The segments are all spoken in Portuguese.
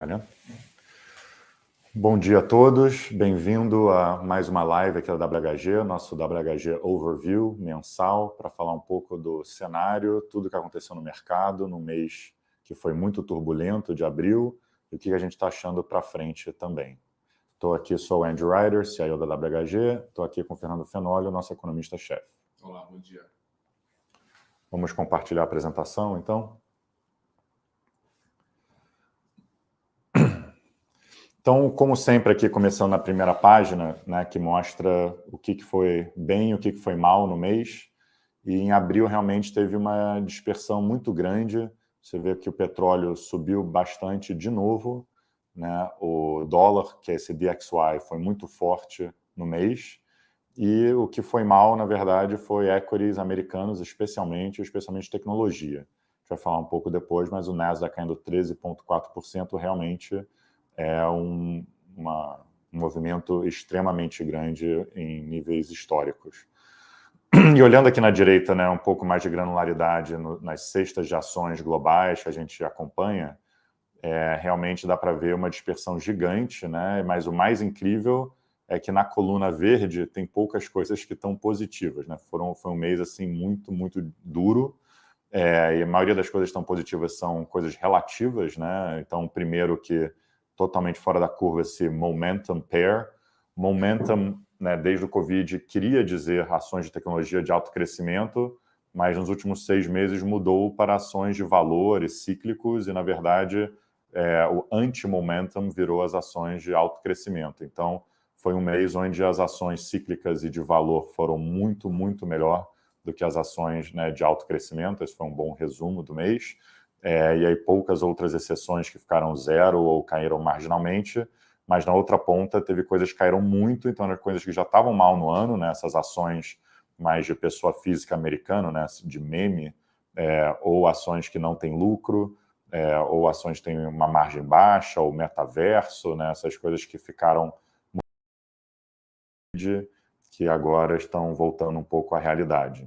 Olha. Bom dia a todos, bem-vindo a mais uma live aqui da WHG, nosso WHG Overview mensal, para falar um pouco do cenário, tudo que aconteceu no mercado no mês que foi muito turbulento, de abril, e o que a gente está achando para frente também. Estou aqui, sou o Andy Ryder, CIO da WHG, estou aqui com o Fernando Fenolio, nosso economista-chefe. Olá, bom dia. Vamos compartilhar a apresentação, então? Então, como sempre aqui, começando na primeira página, né, que mostra o que foi bem e o que foi mal no mês, e em abril realmente teve uma dispersão muito grande. Você vê que o petróleo subiu bastante de novo, né, o dólar, que é esse DXY, foi muito forte no mês, e o que foi mal, na verdade, foi equities americanos, especialmente tecnologia. A gente vai falar um pouco depois, mas o Nasdaq caindo 13,4% realmente é um movimento extremamente grande em níveis históricos. E olhando aqui na direita, né, um pouco mais de granularidade nas cestas de ações globais que a gente acompanha, realmente dá para ver uma dispersão gigante, né? Mas o mais incrível é que na coluna verde tem poucas coisas que estão positivas, né? Foi um mês assim muito, muito duro, e a maioria das coisas que estão positivas são coisas relativas, né? Então, primeiro que totalmente fora da curva esse momentum pair. Momentum, né, desde o Covid, queria dizer ações de tecnologia de alto crescimento, mas nos últimos 6 meses mudou para ações de valores cíclicos e, na verdade, o anti-momentum virou as ações de alto crescimento. Então, foi um mês onde as ações cíclicas e de valor foram muito, muito melhor do que as ações, né, de alto crescimento. Esse foi um bom resumo do mês. E aí poucas outras exceções que ficaram zero ou caíram marginalmente, mas na outra ponta teve coisas que caíram muito, então eram coisas que já estavam mal no ano, né, essas ações mais de pessoa física americana, né, de meme, ou ações que não têm lucro, ou ações que têm uma margem baixa, ou metaverso, né, essas coisas que ficaram que agora estão voltando um pouco à realidade.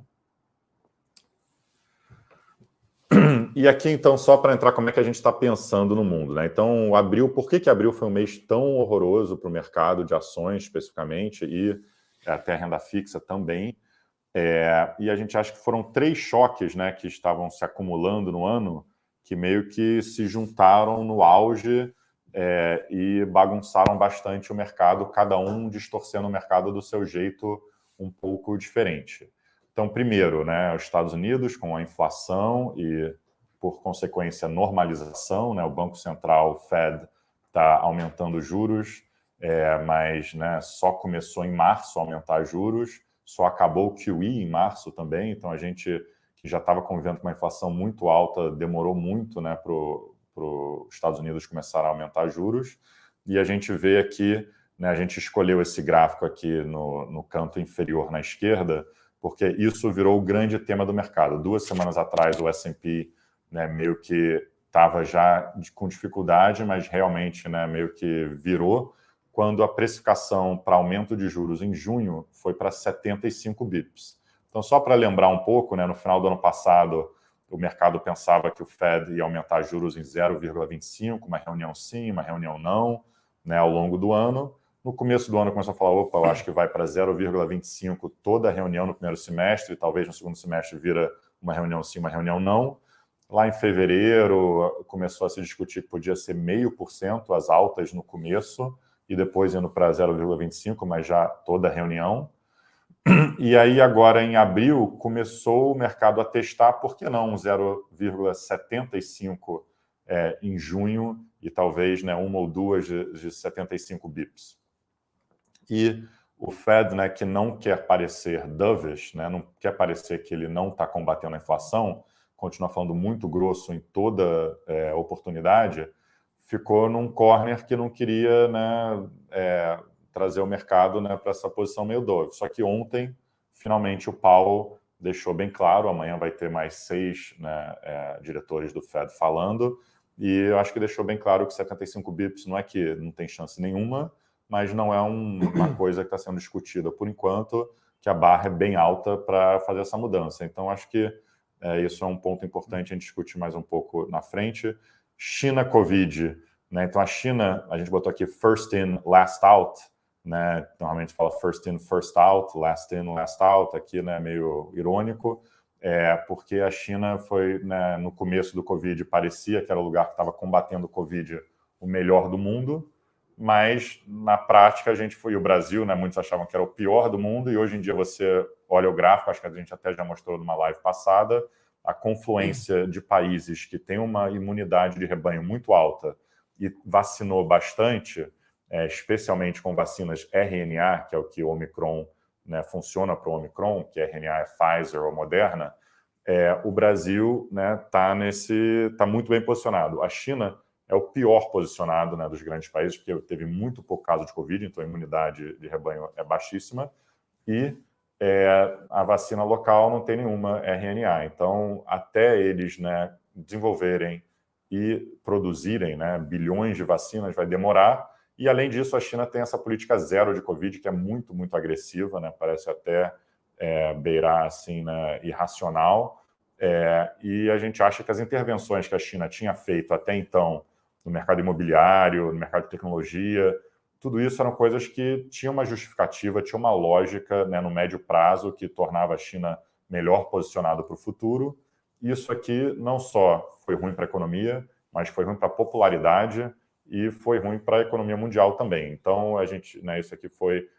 E aqui, então, só para entrar como é que a gente está pensando no mundo, né? Então, abril, por que abril foi um mês tão horroroso para o mercado de ações, especificamente, e até a renda fixa também? E a gente acha que foram 3 choques, né, que estavam se acumulando no ano, que meio que se juntaram no auge e bagunçaram bastante o mercado, cada um distorcendo o mercado do seu jeito um pouco diferente. Então, primeiro, né, os Estados Unidos com a inflação e, por consequência, normalização, né, o Banco Central, o Fed, está aumentando juros, mas, né, só começou em março a aumentar juros, só acabou o QE em março também, então a gente que já estava convivendo com uma inflação muito alta, demorou muito, né, para os Estados Unidos começar a aumentar juros, e a gente vê aqui, né, a gente escolheu esse gráfico aqui no canto inferior na esquerda, porque isso virou o grande tema do mercado. 2 semanas atrás o S&P, né, meio que estava já com dificuldade, mas realmente, né, meio que virou, quando a precificação para aumento de juros em junho foi para 75 bips. Então, só para lembrar um pouco, né, no final do ano passado, o mercado pensava que o Fed ia aumentar juros em 0,25, uma reunião sim, uma reunião não, né, ao longo do ano. No começo do ano começou a falar, opa, eu acho que vai para 0,25 toda a reunião no primeiro semestre, talvez no segundo semestre vira uma reunião sim, uma reunião não. Lá em fevereiro começou a se discutir que podia ser 0,5% as altas no começo, e depois indo para 0,25, mas já toda a reunião. E aí agora em abril começou o mercado a testar, por que não 0,75 em junho e talvez, né, uma ou duas de 75 bips. E o Fed, né, que não quer parecer dovish, né, não quer parecer que ele não está combatendo a inflação, continua falando muito grosso em toda oportunidade, ficou num corner que não queria, né, trazer o mercado, né, para essa posição meio dove. Só que ontem, finalmente, o Powell deixou bem claro, amanhã vai ter mais 6, né, diretores do Fed falando, e eu acho que deixou bem claro que 75 bips não é que não tem chance nenhuma, mas não é uma coisa que está sendo discutida por enquanto, que a barra é bem alta para fazer essa mudança. Então, acho que isso é um ponto importante a gente discutir mais um pouco na frente. China Covid, né? Então, a China, a gente botou aqui first in, last out, né? Normalmente fala first in, first out, last in, last out, aqui, né, meio irônico, porque a China foi, né, no começo do Covid, parecia que era o lugar que estava combatendo o Covid o melhor do mundo, mas na prática a gente foi, o Brasil, né, muitos achavam que era o pior do mundo, e hoje em dia você olha o gráfico, acho que a gente até já mostrou numa live passada, a confluência de países que têm uma imunidade de rebanho muito alta e vacinou bastante, especialmente com vacinas RNA, que é o que o Omicron, né, funciona para o Omicron, que RNA é Pfizer ou Moderna, o Brasil, né, tá muito bem posicionado. A China é o pior posicionado, né, dos grandes países, porque teve muito pouco caso de Covid, então a imunidade de rebanho é baixíssima, e a vacina local não tem nenhuma RNA. Então, até eles, né, desenvolverem e produzirem, né, bilhões de vacinas, vai demorar. E, além disso, a China tem essa política zero de Covid, que é muito, muito agressiva, né, parece até beirar assim, né, irracional. E a gente acha que as intervenções que a China tinha feito até então no mercado imobiliário, no mercado de tecnologia, tudo isso eram coisas que tinham uma justificativa, tinha uma lógica, né, no médio prazo que tornava a China melhor posicionada para o futuro. Isso aqui não só foi ruim para a economia, mas foi ruim para a popularidade e foi ruim para a economia mundial também. Então, a gente, né, isso aqui foi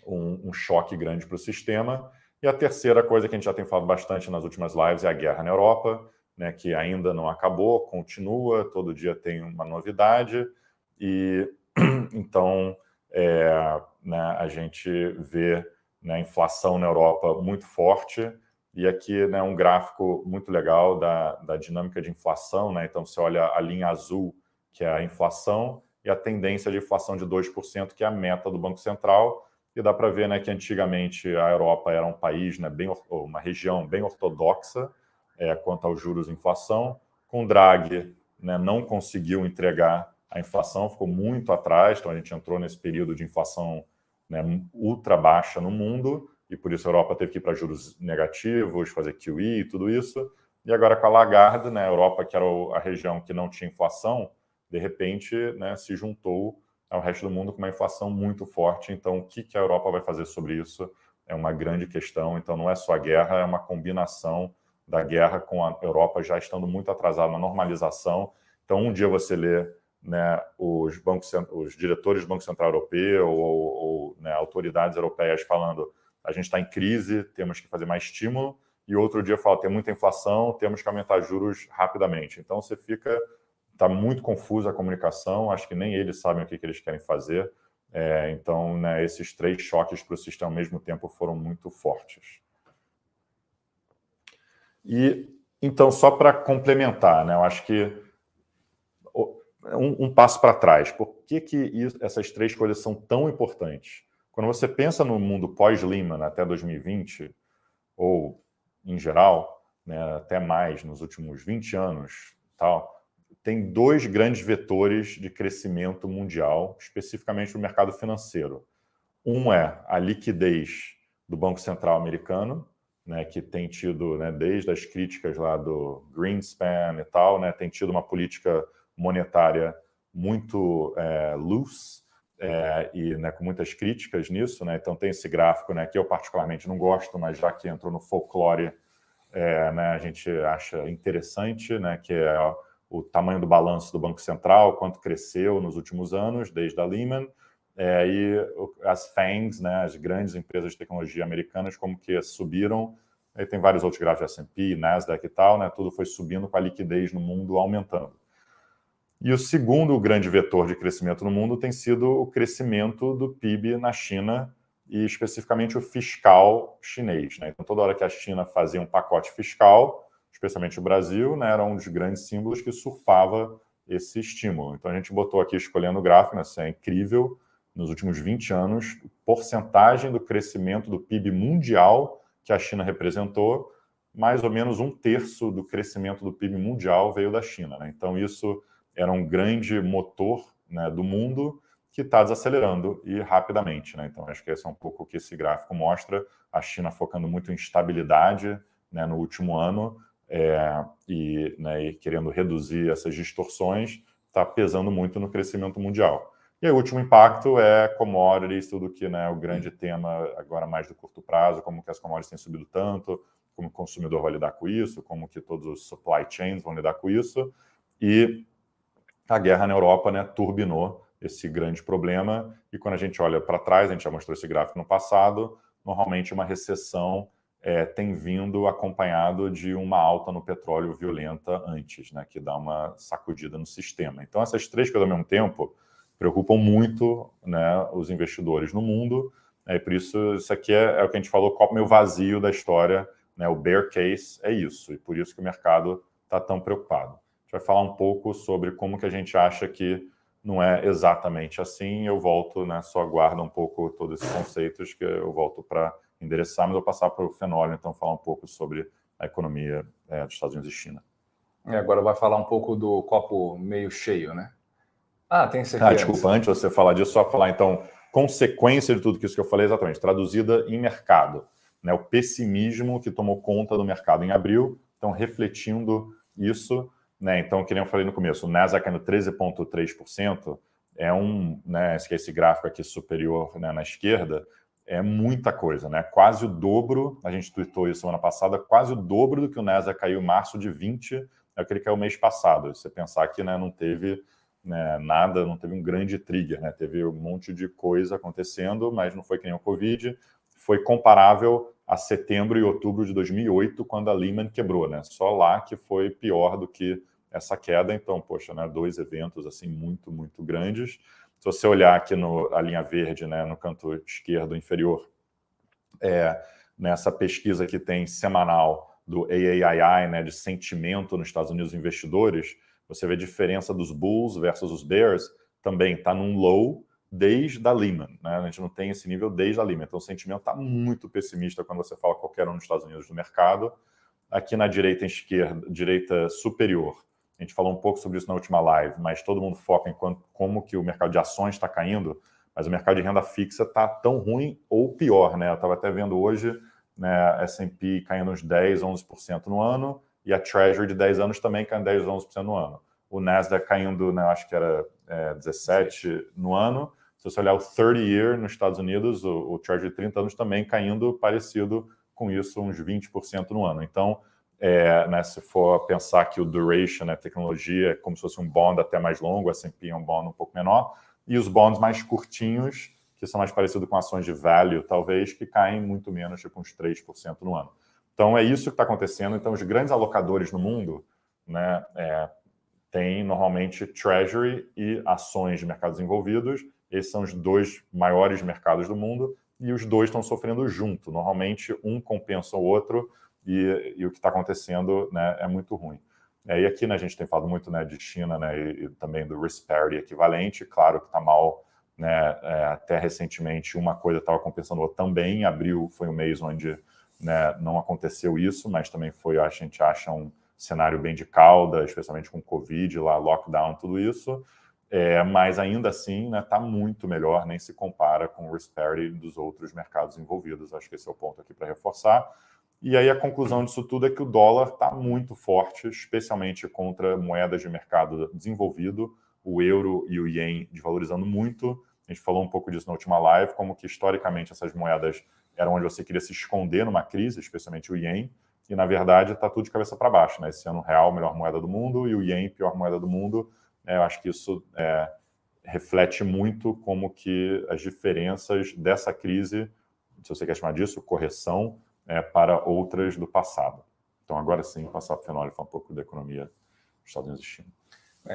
um choque grande para o sistema. E a terceira coisa que a gente já tem falado bastante nas últimas lives é a guerra na Europa, né, que ainda não acabou, continua, todo dia tem uma novidade. E então, né, a gente vê, né, a inflação na Europa muito forte, e aqui, né, um gráfico muito legal da dinâmica de inflação, né? Então, você olha a linha azul, que é a inflação, e a tendência de inflação de 2%, que é a meta do Banco Central, e dá para ver, né, que antigamente a Europa era um país, né, uma região bem ortodoxa quanto aos juros e inflação. Com Draghi, né, não conseguiu entregar a inflação, ficou muito atrás, então a gente entrou nesse período de inflação, né, ultra baixa no mundo, e por isso a Europa teve que ir para juros negativos, fazer QE e tudo isso. E agora com a Lagarde, né, a Europa, que era a região que não tinha inflação, de repente, né, se juntou ao resto do mundo com uma inflação muito forte. Então, o que a Europa vai fazer sobre isso é uma grande questão. Então, não é só a guerra, é uma combinação da guerra com a Europa já estando muito atrasada na normalização. Então, um dia você lê, né, os diretores do Banco Central Europeu ou né, autoridades europeias falando a gente está em crise, temos que fazer mais estímulo, e outro dia fala tem muita inflação, temos que aumentar juros rapidamente. Então, você está muito confusa a comunicação, acho que nem eles sabem o que eles querem fazer. Então, né, esses três choques para o sistema ao mesmo tempo foram muito fortes. E, então, só para complementar, né, eu acho que um passo para trás. Por que essas três coisas são tão importantes? Quando você pensa no mundo pós-Lehman até 2020, ou em geral, né, até mais nos últimos 20 anos, tal, tem dois grandes vetores de crescimento mundial, especificamente no mercado financeiro. Um é a liquidez do Banco Central americano, né, que tem tido, né, desde as críticas lá do Greenspan e tal, né, tem tido uma política monetária muito loose, e né, com muitas críticas nisso, né? Então tem esse gráfico, né, que eu particularmente não gosto, mas já que entrou no folclore, né, a gente acha interessante, né, que é o tamanho do balanço do Banco Central, quanto cresceu nos últimos anos, desde a Lehman, e as FANGs, né, as grandes empresas de tecnologia americanas, como que subiram. Aí tem vários outros gráficos, S&P, Nasdaq e tal, né, tudo foi subindo com a liquidez no mundo aumentando. E o segundo grande vetor de crescimento no mundo tem sido o crescimento do PIB na China, e especificamente o fiscal chinês, né? Então, toda hora que a China fazia um pacote fiscal, especialmente o Brasil, né, era um dos grandes símbolos que surfava esse estímulo. Então, a gente botou aqui, escolhendo o gráfico, né, isso é incrível, nos últimos 20 anos, porcentagem do crescimento do PIB mundial que a China representou, mais ou menos 1/3 do crescimento do PIB mundial veio da China, né? Então, isso era um grande motor, né, do mundo que está desacelerando e rapidamente, né? Então, acho que esse é um pouco o que esse gráfico mostra, a China focando muito em estabilidade, né, no último ano, e querendo reduzir essas distorções, está pesando muito no crescimento mundial. E aí, o último impacto é commodities, tudo que, né, o grande tema agora mais do curto prazo, como que as commodities têm subido tanto, como o consumidor vai lidar com isso, como que todos os supply chains vão lidar com isso. E a guerra na Europa, né, turbinou esse grande problema. E quando a gente olha para trás, a gente já mostrou esse gráfico no passado, normalmente uma recessão tem vindo acompanhado de uma alta no petróleo violenta antes, né, que dá uma sacudida no sistema. Então, essas três coisas ao mesmo tempo preocupam muito, né, os investidores no mundo. E por isso aqui é o que a gente falou, copo meio vazio da história, né, o bear case é isso, e por isso que o mercado está tão preocupado. A gente vai falar um pouco sobre como que a gente acha que não é exatamente assim. Eu volto, né, só aguarda um pouco todos esses conceitos que eu volto para endereçar, mas eu vou passar para o Fenólio, então, falar um pouco sobre a economia dos Estados Unidos e China. Agora vai falar um pouco do copo meio cheio, né? Tem esse aqui. Desculpa, antes de você falar disso, só falar, então, consequência de tudo isso que eu falei, exatamente, traduzida em mercado. Né, o pessimismo que tomou conta do mercado em abril, então, refletindo isso, né, então, que nem eu falei no começo, o Nasdaq caindo 13,3%, né, esse gráfico aqui superior, né, na esquerda, é muita coisa, né? Quase o dobro, a gente tweetou isso semana passada, quase o dobro do que o Nasdaq caiu em março de 20, é o que ele caiu mês passado. Se você pensar que, né, não teve, né, nada, não teve um grande trigger, né? Teve um monte de coisa acontecendo, mas não foi que nem o Covid, foi comparável a setembro e outubro de 2008, quando a Lehman quebrou, né? Só lá que foi pior do que essa queda. Então, poxa, né, dois eventos assim muito, muito grandes. Se você olhar aqui a linha verde, né, no canto esquerdo inferior, nessa pesquisa que tem semanal do AAII, né, de sentimento nos Estados Unidos dos investidores, você vê a diferença dos bulls versus os bears, também está num low desde a Lehman. Né? A gente não tem esse nível desde a Lehman. Então, o sentimento está muito pessimista quando você fala qualquer um nos Estados Unidos do mercado. Aqui na direita esquerda, direita superior, a gente falou um pouco sobre isso na última live, mas todo mundo foca em como que o mercado de ações está caindo, mas o mercado de renda fixa está tão ruim ou pior, né? Eu estava até vendo hoje, né, a S&P caindo uns 10, 11% no ano, e a Treasury de 10 anos também caindo 10, 11% no ano. O Nasdaq caindo, né, acho que era 17% no ano. Se você olhar o 30-year nos Estados Unidos, o Treasury de 30 anos também caindo parecido com isso, uns 20% no ano. Então, né, se for pensar que o duration, né, tecnologia, é como se fosse um bond até mais longo, o S&P é um bond um pouco menor, e os bonds mais curtinhos, que são mais parecidos com ações de value, talvez, que caem muito menos, tipo uns 3% no ano. Então, é isso que está acontecendo. Então, os grandes alocadores no mundo, né, têm normalmente Treasury e ações de mercados envolvidos. Esses são os dois maiores mercados do mundo, e os dois estão sofrendo junto. Normalmente, um compensa o outro, e o que está acontecendo, né, é muito ruim. E aqui, né, a gente tem falado muito, né, de China, né, e também do risk parity equivalente. Claro que está mal, né, até recentemente uma coisa estava compensando a outra também. Em abril foi um mês onde, né, não aconteceu isso, mas também foi, a gente acha, um cenário bem de cauda, especialmente com Covid, lá, lockdown, tudo isso. Mas ainda assim, né, está muito melhor, nem se compara com o risk parity dos outros mercados envolvidos. Acho que esse é o ponto aqui para reforçar. E aí a conclusão disso tudo é que o dólar está muito forte, especialmente contra moedas de mercado desenvolvido, o euro e o ien desvalorizando muito. A gente falou um pouco disso na última live, como que historicamente essas moedas eram onde você queria se esconder numa crise, especialmente o ien, e na verdade está tudo de cabeça para baixo. Né? Esse ano o real, melhor moeda do mundo, e o ien, pior moeda do mundo. Eu acho que isso reflete muito como que as diferenças dessa crise, se você quer chamar disso, correção, para outras do passado. Então, agora sim, passar para o Fenólio falar um pouco da economia dos Estados Unidos e China.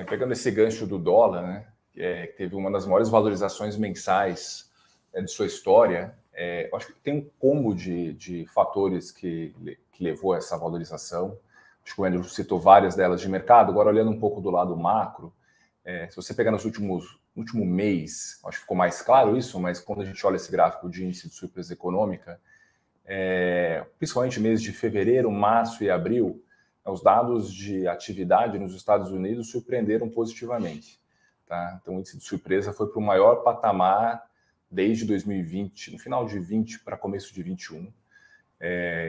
Pegando esse gancho do dólar, né, que teve uma das maiores valorizações mensais de sua história, eu acho que tem um combo de fatores que levou a essa valorização. Acho que o Andrew citou várias delas de mercado. Agora, olhando um pouco do lado macro, se você pegar no último mês, acho que ficou mais claro isso, mas quando a gente olha esse gráfico de índice de surpresa econômica, principalmente meses de fevereiro, março e abril, os dados de atividade nos Estados Unidos surpreenderam positivamente. Tá? Então, o índice de surpresa foi para o maior patamar desde 2020, no final de 20 para começo de 21.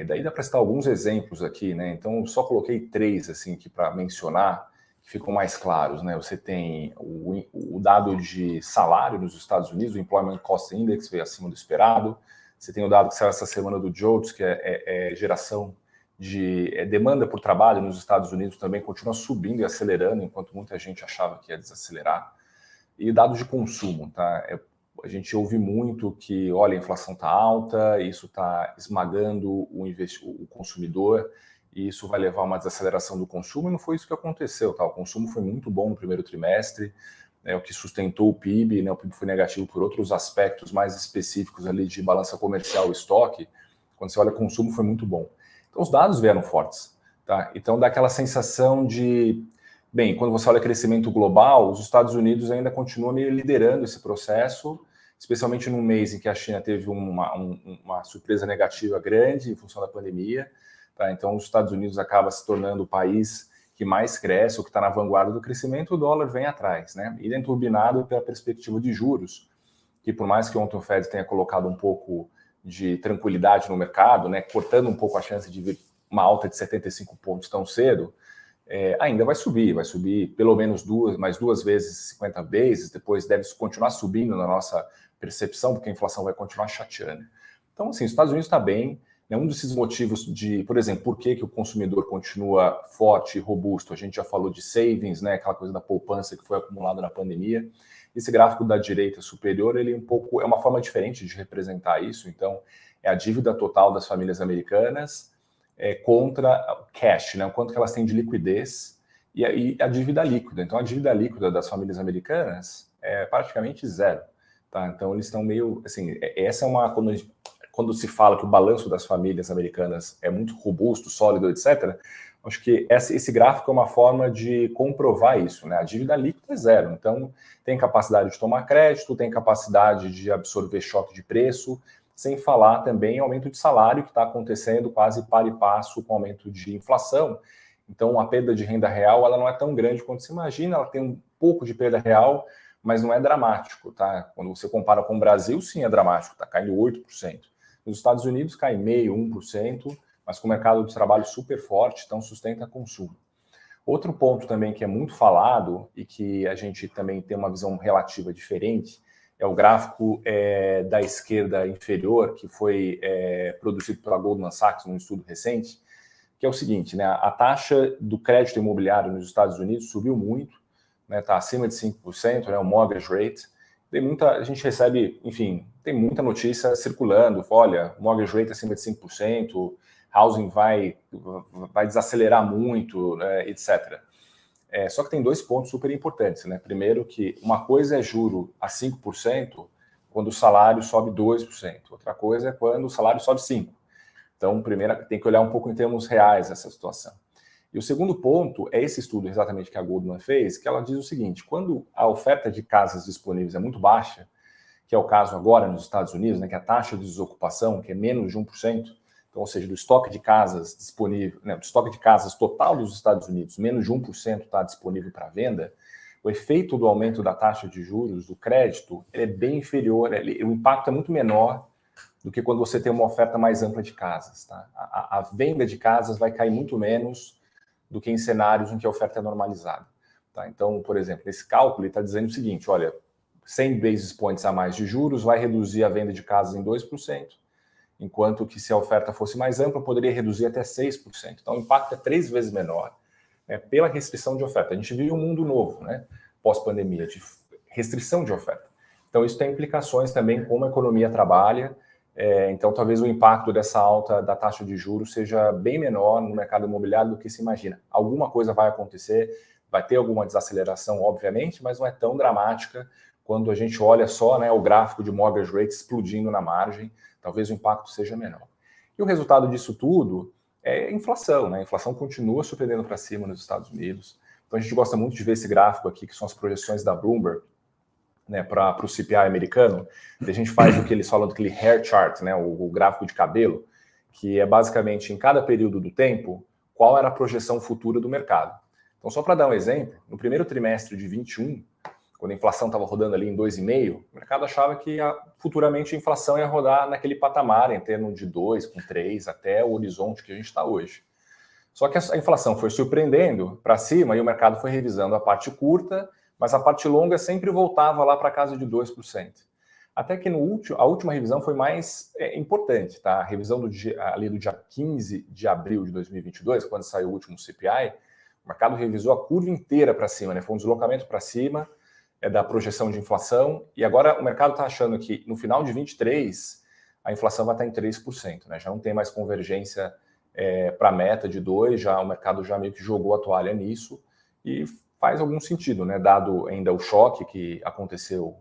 Daí dá para citar alguns exemplos aqui, né? Então, eu só coloquei 3 assim, aqui para mencionar, que ficam mais claros, né? Você tem o dado de salário nos Estados Unidos, o Employment Cost Index veio acima do esperado. Você tem o dado que saiu essa semana do JOLTS, que é geração de demanda por trabalho nos Estados Unidos, também continua subindo e acelerando, enquanto muita gente achava que ia desacelerar. E dados de consumo, tá? A gente ouve muito que, olha, a inflação está alta, isso está esmagando o consumidor, e isso vai levar a uma desaceleração do consumo, e não foi isso que aconteceu, tá? O consumo foi muito bom no primeiro trimestre, o que sustentou o PIB, né? O PIB foi negativo por outros aspectos mais específicos ali de balança comercial e estoque. Quando você olha o consumo, foi muito bom. Então, os dados vieram fortes, tá? Então, dá aquela sensação de... Bem, quando você olha crescimento global, os Estados Unidos ainda continuam liderando esse processo, especialmente num mês em que a China teve uma surpresa negativa grande em função da pandemia. Tá? Então, os Estados Unidos acaba se tornando o país que mais cresce, o que está na vanguarda do crescimento, o dólar vem atrás, né? E turbinado pela perspectiva de juros, que por mais que ontem o Fed tenha colocado um pouco de tranquilidade no mercado, né, cortando um pouco a chance de vir uma alta de 75 pontos tão cedo, ainda vai subir pelo menos mais duas vezes 50 vezes, depois deve continuar subindo na nossa percepção, porque a inflação vai continuar chateando. Então, assim, os Estados Unidos está bem, né? Um desses motivos de, por exemplo, por que o consumidor continua forte e robusto, a gente já falou de savings, né, aquela coisa da poupança que foi acumulada na pandemia. Esse gráfico da direita superior, ele é uma forma diferente de representar isso, então é a dívida total das famílias americanas contra o cash, né, o quanto que elas têm de liquidez, e a dívida líquida. Então, a dívida líquida das famílias americanas é praticamente zero. Tá? Então, eles estão meio... Assim, essa é uma... Quando se fala que o balanço das famílias americanas é muito robusto, sólido, etc., acho que esse gráfico é uma forma de comprovar isso, né? A dívida líquida é zero. Então, tem capacidade de tomar crédito, tem capacidade de absorver choque de preço, sem falar também em aumento de salário, que está acontecendo quase par e passo com o aumento de inflação. Então, a perda de renda real ela não é tão grande quanto se imagina, ela tem um pouco de perda real, mas não é dramático, tá? Quando você compara com o Brasil, sim, é dramático, está caindo 8%. Nos Estados Unidos cai 0,5%, 1%, mas com o mercado de trabalho super forte, então sustenta consumo. Outro ponto também que é muito falado e que a gente também tem uma visão relativa diferente é o gráfico da esquerda inferior, que foi produzido pela Goldman Sachs num estudo recente, que é o seguinte, né? A taxa do crédito imobiliário nos Estados Unidos subiu muito, né? Está acima de 5%, né? O mortgage rate. A gente recebe, enfim, tem muita notícia circulando, olha, mortgage rate acima de 5%, housing vai desacelerar muito, etc. Só que tem 2 pontos super importantes, né? Primeiro que uma coisa é juro a 5% quando o salário sobe 2%. Outra coisa é quando o salário sobe 5%. Então, primeiro, tem que olhar um pouco em termos reais essa situação. E o segundo ponto é esse estudo exatamente que a Goldman fez, que ela diz o seguinte, quando a oferta de casas disponíveis é muito baixa, que é o caso agora nos Estados Unidos, né, que a taxa de desocupação, que é menos de 1%, então, ou seja, do estoque de casas disponível, né, do estoque de casas total dos Estados Unidos, menos de 1% está disponível para venda, o efeito do aumento da taxa de juros, do crédito, é bem inferior, o impacto é muito menor do que quando você tem uma oferta mais ampla de casas. Tá? A venda de casas vai cair muito menos do que em cenários em que a oferta é normalizada. Tá? Então, por exemplo, esse cálculo está dizendo o seguinte, olha, 100 basis points a mais de juros vai reduzir a venda de casas em 2%, enquanto que se a oferta fosse mais ampla, poderia reduzir até 6%. Então, o impacto é 3 vezes menor, né, pela restrição de oferta. A gente vive um mundo novo, né, pós-pandemia, de restrição de oferta. Então, isso tem implicações também como a economia trabalha. Então, talvez o impacto dessa alta da taxa de juros seja bem menor no mercado imobiliário do que se imagina. Alguma coisa vai acontecer, vai ter alguma desaceleração, obviamente, mas não é tão dramática quando a gente olha só, né, o gráfico de mortgage rates explodindo na margem, talvez o impacto seja menor. E o resultado disso tudo é a inflação, né? A inflação continua surpreendendo para cima nos Estados Unidos. Então, a gente gosta muito de ver esse gráfico aqui, que são as projeções da Bloomberg, né, para o CPI americano. A gente faz o que eles falam daquele hair chart, né, o gráfico de cabelo, que é basicamente em cada período do tempo, qual era a projeção futura do mercado. Então, só para dar um exemplo, no primeiro trimestre de 21, quando a inflação estava rodando ali em 2,5%, o mercado achava que futuramente a inflação ia rodar naquele patamar, em termos de 2, com 3, até o horizonte que a gente está hoje. Só que a inflação foi surpreendendo para cima e o mercado foi revisando a parte curta, mas a parte longa sempre voltava lá para casa de 2%. Até que a última revisão foi mais importante, tá? A revisão ali do dia 15 de abril de 2022, quando saiu o último CPI, o mercado revisou a curva inteira para cima, né? Foi um deslocamento para cima da projeção de inflação, e agora o mercado está achando que no final de 23 a inflação vai estar em 3%, né? Já não tem mais convergência para a meta de 2%, o mercado já meio que jogou a toalha nisso, e faz algum sentido, né? Dado ainda o choque que aconteceu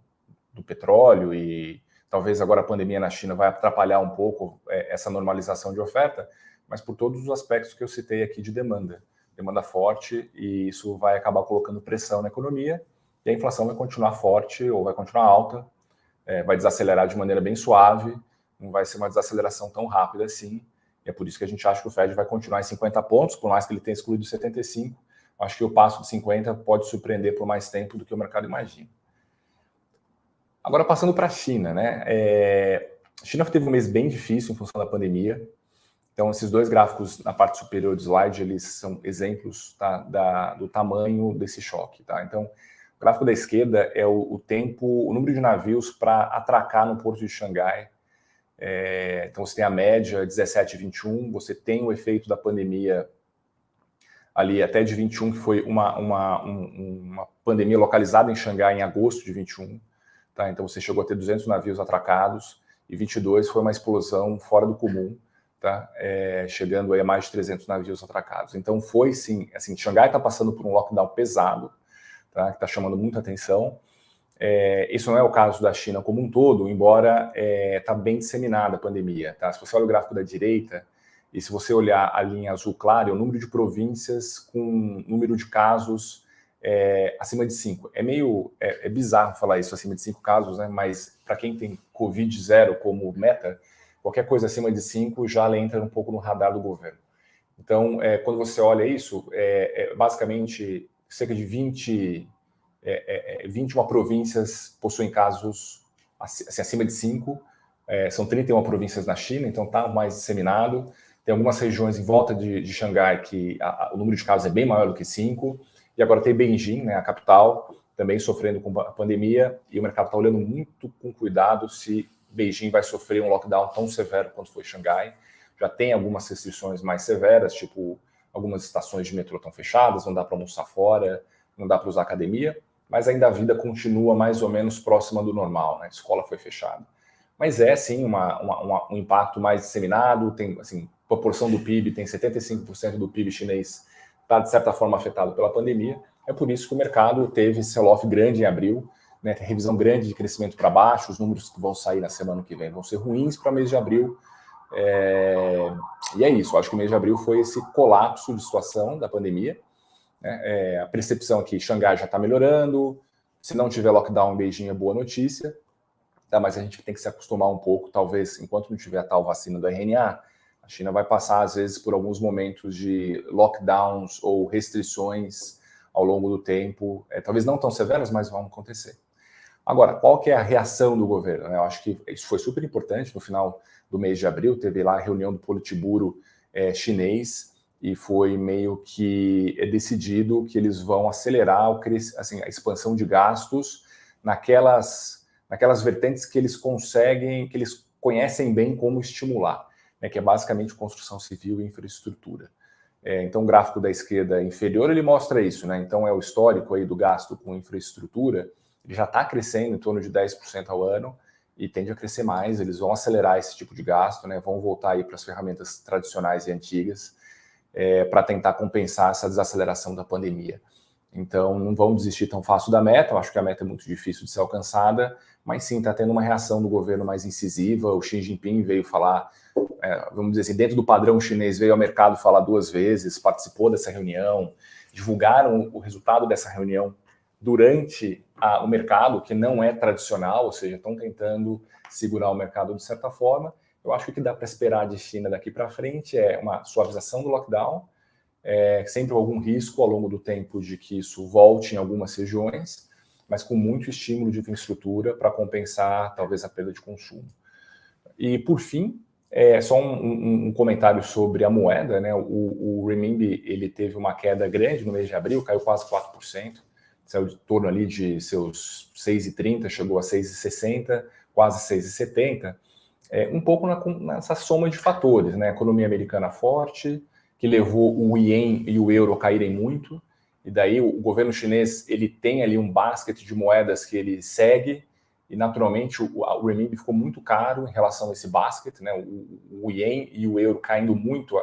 do petróleo e talvez agora a pandemia na China vai atrapalhar um pouco essa normalização de oferta, mas por todos os aspectos que eu citei aqui de demanda forte, e isso vai acabar colocando pressão na economia, e a inflação vai continuar forte ou vai continuar alta, vai desacelerar de maneira bem suave, não vai ser uma desaceleração tão rápida assim, e é por isso que a gente acha que o Fed vai continuar em 50 pontos, por mais que ele tenha excluído 75, acho que o passo de 50 pode surpreender por mais tempo do que o mercado imagina. Agora, passando para a China, né? A China teve um mês bem difícil em função da pandemia. Então, esses dois gráficos na parte superior do slide, eles são exemplos, tá, do tamanho desse choque. Tá? Então, o gráfico da esquerda é o número de navios para atracar no porto de Xangai. Então, você tem a média 17 e 21, você tem o efeito da pandemia ali até de 21, que foi uma pandemia localizada em Xangai em agosto de 21. Tá? Então, você chegou a ter 200 navios atracados, e 22 foi uma explosão fora do comum, tá? Chegando aí a mais de 300 navios atracados. Então, foi sim, assim, Xangai está passando por um lockdown pesado, tá? Que está chamando muita atenção. Isso não é o caso da China como um todo, embora está bem disseminada a pandemia. Tá? Se você olha o gráfico da direita, e se você olhar a linha azul clara, é o número de províncias com número de casos acima de 5. É bizarro falar isso, acima de 5 casos, né? Mas para quem tem Covid zero como meta, qualquer coisa acima de 5 já entra um pouco no radar do governo. Então, quando você olha isso, basicamente cerca de 21 províncias possuem casos assim, acima de 5. São 31 províncias na China, então está mais disseminado. Tem algumas regiões em volta de Xangai que o número de casos é bem maior do que 5. E agora tem Beijing, né, a capital, também sofrendo com a pandemia, e o mercado está olhando muito com cuidado se Beijing vai sofrer um lockdown tão severo quanto foi Xangai. Já tem algumas restrições mais severas, tipo algumas estações de metrô estão fechadas, não dá para almoçar fora, não dá para usar academia, mas ainda a vida continua mais ou menos próxima do normal, né? A escola foi fechada. Mas sim, um impacto mais disseminado, tem, assim, proporção do PIB, tem 75% do PIB chinês está, de certa forma, afetado pela pandemia. É por isso que o mercado teve sell-off grande em abril, né? Tem revisão grande de crescimento para baixo, os números que vão sair na semana que vem vão ser ruins para o mês de abril. E é isso, acho que o mês de abril foi esse colapso de situação da pandemia. A percepção aqui, Xangai já está melhorando, se não tiver lockdown em Beijing é boa notícia, tá? Mas a gente tem que se acostumar um pouco, talvez, enquanto não tiver a tal vacina do RNA, a China vai passar, às vezes, por alguns momentos de lockdowns ou restrições ao longo do tempo, talvez não tão severas, mas vão acontecer. Agora, qual que é a reação do governo? Eu acho que isso foi super importante. No final do mês de abril, teve lá a reunião do Politburo chinês, e foi meio que decidido que eles vão acelerar a expansão de gastos naquelas vertentes que eles conseguem, que eles conhecem bem como estimular, né, que é basicamente construção civil e infraestrutura. Então, o gráfico da esquerda inferior, ele mostra isso, né? Então, é o histórico aí do gasto com infraestrutura, ele já está crescendo em torno de 10% ao ano e tende a crescer mais, eles vão acelerar esse tipo de gasto, né? Vão voltar aí para as ferramentas tradicionais e antigas para tentar compensar essa desaceleração da pandemia. Então, não vão desistir tão fácil da meta, eu acho que a meta é muito difícil de ser alcançada, mas sim, está tendo uma reação do governo mais incisiva. O Xi Jinping veio falar, vamos dizer assim, dentro do padrão chinês, veio ao mercado falar 2 vezes, participou dessa reunião, divulgaram o resultado dessa reunião durante o mercado, que não é tradicional, ou seja, estão tentando segurar o mercado de certa forma. Eu acho que o que dá para esperar de China daqui para frente é uma suavização do lockdown, sempre algum risco ao longo do tempo de que isso volte em algumas regiões, mas com muito estímulo de infraestrutura para compensar talvez a perda de consumo. E por fim, só um comentário sobre a moeda, né? O renminbi ele teve uma queda grande no mês de abril, caiu quase 4%, saiu de torno ali de seus 6,30, chegou a 6,60, quase 6,70, um pouco nessa soma de fatores, né? A economia americana forte, que levou o ien e o euro a caírem muito, e daí o governo chinês ele tem ali um basket de moedas que ele segue, e naturalmente o renminbi ficou muito caro em relação a esse basket, né? O ien e o euro caindo muito,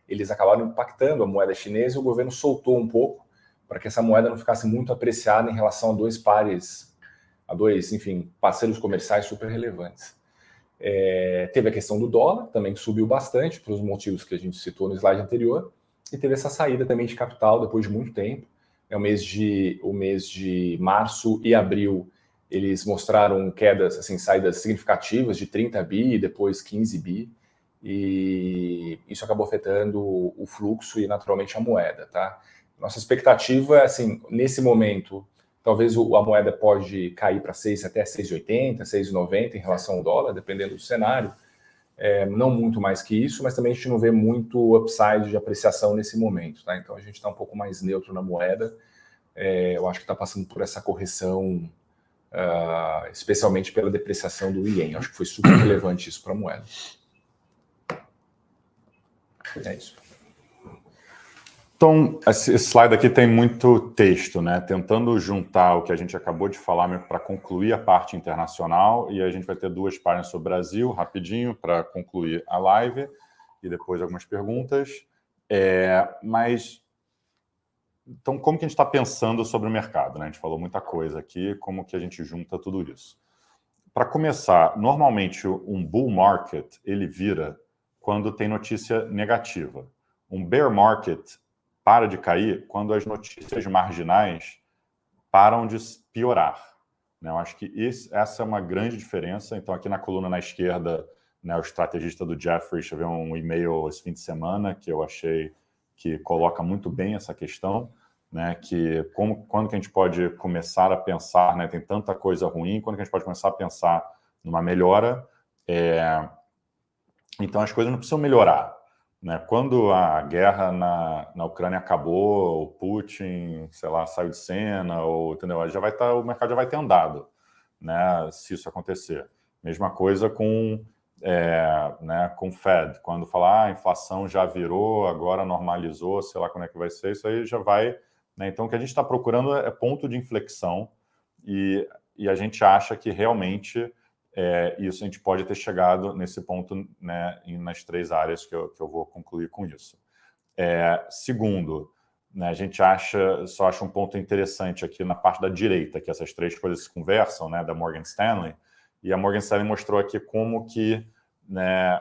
eles acabaram impactando a moeda chinesa e o governo soltou um pouco para que essa moeda não ficasse muito apreciada em relação a dois pares, enfim, parceiros comerciais super relevantes. Teve a questão do dólar, também que subiu bastante, por os motivos que a gente citou no slide anterior, e teve essa saída também de capital depois de muito tempo. O mês de março e abril, eles mostraram quedas, assim, saídas significativas de 30 bi, depois 15 bi, e isso acabou afetando o fluxo e naturalmente a moeda, tá? Nossa expectativa é, assim, nesse momento, talvez a moeda pode cair para 6 até 6,80, 6,90 em relação ao dólar, dependendo do cenário. Não muito mais que isso, mas também a gente não vê muito upside de apreciação nesse momento, tá? Então a gente está um pouco mais neutro na moeda. Eu acho que está passando por essa correção, especialmente pela depreciação do ien. Acho que foi super relevante isso para a moeda. É isso. Então, esse slide aqui tem muito texto, né? Tentando juntar o que a gente acabou de falar para concluir a parte internacional, e a gente vai ter 2 páginas sobre o Brasil, rapidinho, para concluir a live, e depois algumas perguntas. Então, como que a gente está pensando sobre o mercado, né? A gente falou muita coisa aqui, como que a gente junta tudo isso. Para começar, normalmente um bull market, ele vira quando tem notícia negativa. Um bear market para de cair quando as notícias marginais param de piorar. Eu acho que essa é uma grande diferença. Então, aqui na coluna na esquerda, né, o estrategista do Jefferies recebeu um e-mail esse fim de semana que eu achei que coloca muito bem essa questão, né, que quando que a gente pode começar a pensar, né, tem tanta coisa ruim, quando que a gente pode começar a pensar numa melhora. Então, as coisas não precisam melhorar. Né? Quando a guerra na Ucrânia acabou, o Putin, sei lá, saiu de cena, entendeu? O mercado já vai ter andado, né? Se isso acontecer. Mesma coisa com o Fed, quando falar a inflação já virou, agora normalizou, sei lá quando é que vai ser, isso aí já vai. Né? Então, o que a gente está procurando é ponto de inflexão e a gente acha que realmente isso a gente pode ter chegado nesse ponto, né, nas 3 áreas que eu vou concluir com isso. Segundo, né, a gente só acha um ponto interessante aqui na parte da direita, que essas 3 coisas se conversam, né, da Morgan Stanley, e a Morgan Stanley mostrou aqui como que, né,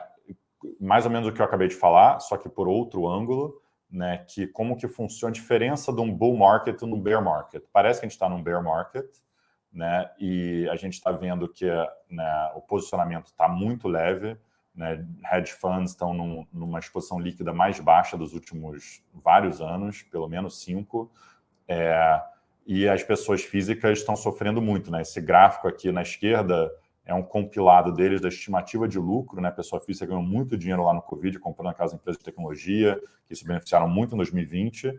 mais ou menos o que eu acabei de falar, só que por outro ângulo, né, que como que funciona a diferença de um bull market e um bear market. Parece que a gente está num bear market, né, e a gente está vendo que, né, o posicionamento está muito leve, né, hedge funds estão numa exposição líquida mais baixa dos últimos vários anos, pelo menos 5, e as pessoas físicas estão sofrendo muito. Né? Esse gráfico aqui na esquerda é um compilado deles da estimativa de lucro, né? A pessoa física ganhou muito dinheiro lá no Covid, comprando aquelas empresas de tecnologia, que se beneficiaram muito em 2020,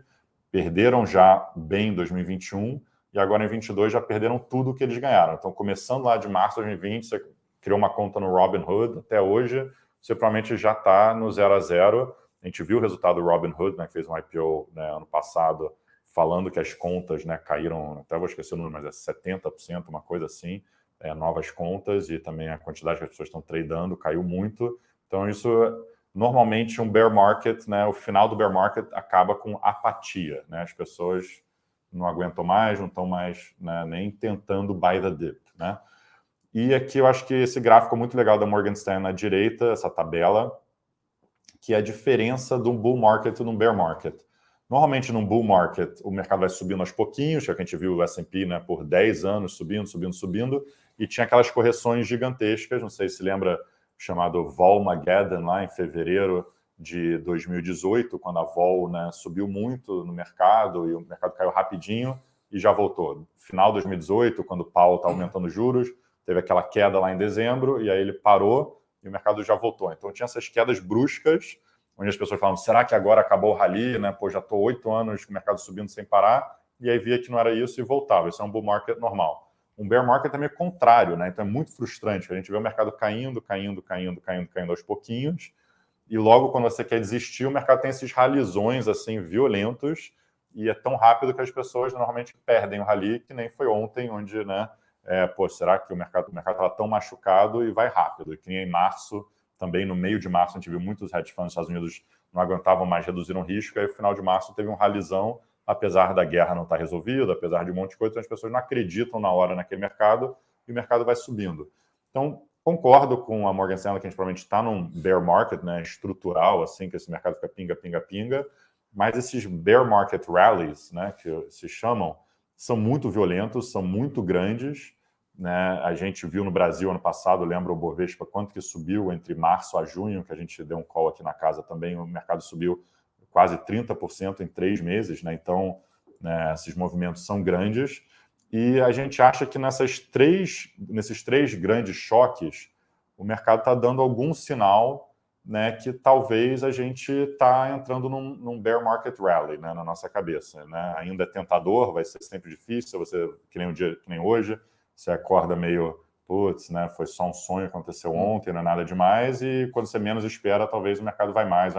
perderam já bem em 2021, e agora em 2022 já perderam tudo que eles ganharam. Então, começando lá de março de 2020, você criou uma conta no Robinhood, até hoje você provavelmente já está no 0 a 0. A gente viu o resultado do Robinhood, né, que fez um IPO, né, ano passado, falando que as contas, né, caíram, até vou esquecer o número, mas é 70%, uma coisa assim, novas contas, e também a quantidade que as pessoas estão tradando caiu muito. Então, isso, normalmente, um bear market, né, o final do bear market acaba com apatia, né, as pessoas não aguentam mais, não estão mais, né, nem tentando buy the dip, né? E aqui eu acho que esse gráfico é muito legal da Morgan Stanley na direita, essa tabela, que é a diferença de um bull market e de um bear market. Normalmente, num bull market, o mercado vai subindo aos pouquinhos, que a gente viu o S&P, né, por 10 anos, subindo, e tinha aquelas correções gigantescas, não sei se lembra, chamado Volmageddon, lá em fevereiro de 2018, quando a Vol, né, subiu muito no mercado e o mercado caiu rapidinho, e já voltou. Final de 2018, quando o Powell está aumentando juros, teve aquela queda lá em dezembro, e aí ele parou e o mercado já voltou. Então tinha essas quedas bruscas, onde as pessoas falam, será que agora acabou o rally? Né? Pô, já estou 8 anos com o mercado subindo sem parar, e aí via que não era isso e voltava. Isso é um bull market normal. Um bear market é meio contrário, né? Então é muito frustrante. A gente vê o mercado caindo aos pouquinhos, e logo quando você quer desistir, o mercado tem esses ralizões assim violentos, e é tão rápido que as pessoas normalmente perdem o rally, que nem foi ontem, onde, né, será que o mercado estava tão machucado e vai rápido? E que nem em março, também no meio de março, a gente viu muitos hedge funds nos Estados Unidos não aguentavam mais, reduziram risco, e aí no final de março teve um ralizão, apesar da guerra não estar resolvida, apesar de um monte de coisa, então as pessoas não acreditam na hora naquele mercado, e o mercado vai subindo. Então, concordo com a Morgan Stanley que a gente provavelmente está num bear market, né, estrutural, assim, que esse mercado fica pinga, mas esses bear market rallies, né, que se chamam, são muito violentos, são muito grandes, né? A gente viu no Brasil ano passado, lembra o Bovespa, quanto que subiu entre março a junho, que a gente deu um call aqui na casa também, o mercado subiu quase 30% em 3 meses, né? Então, né, esses movimentos são grandes, e a gente acha que nesses três grandes choques, o mercado está dando algum sinal, né, que talvez a gente está entrando num bear market rally, né, na nossa cabeça. Né? Ainda é tentador, vai ser sempre difícil, você, que nem um dia, que nem hoje, você acorda meio, putz, né, foi só um sonho, aconteceu ontem, não é nada demais, e quando você menos espera, talvez o mercado vai mais.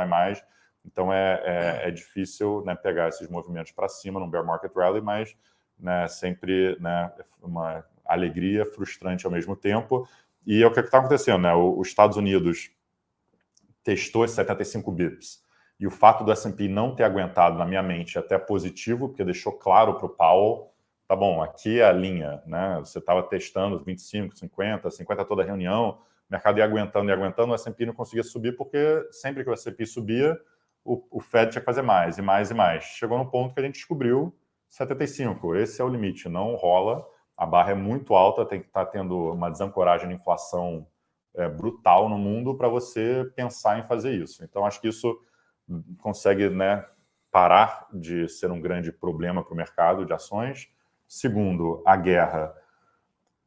Então é difícil, né, pegar esses movimentos para cima num bear market rally, mas, né, sempre, né, uma alegria frustrante ao mesmo tempo. E é o que está acontecendo, né? Os Estados Unidos testou esses 75 bips. E o fato do S&P não ter aguentado, na minha mente, é até positivo, porque deixou claro para o Powell, tá bom, aqui é a linha, né? Você estava testando 25, 50 toda a reunião, o mercado ia aguentando, o S&P não conseguia subir, porque sempre que o S&P subia, o Fed tinha que fazer mais e mais e mais. Chegou no ponto que a gente descobriu 75, esse é o limite, não rola, a barra é muito alta, tem que estar tendo uma desancoragem de inflação brutal no mundo para você pensar em fazer isso. Então, acho que isso consegue, né, parar de ser um grande problema para o mercado de ações. Segundo, a guerra.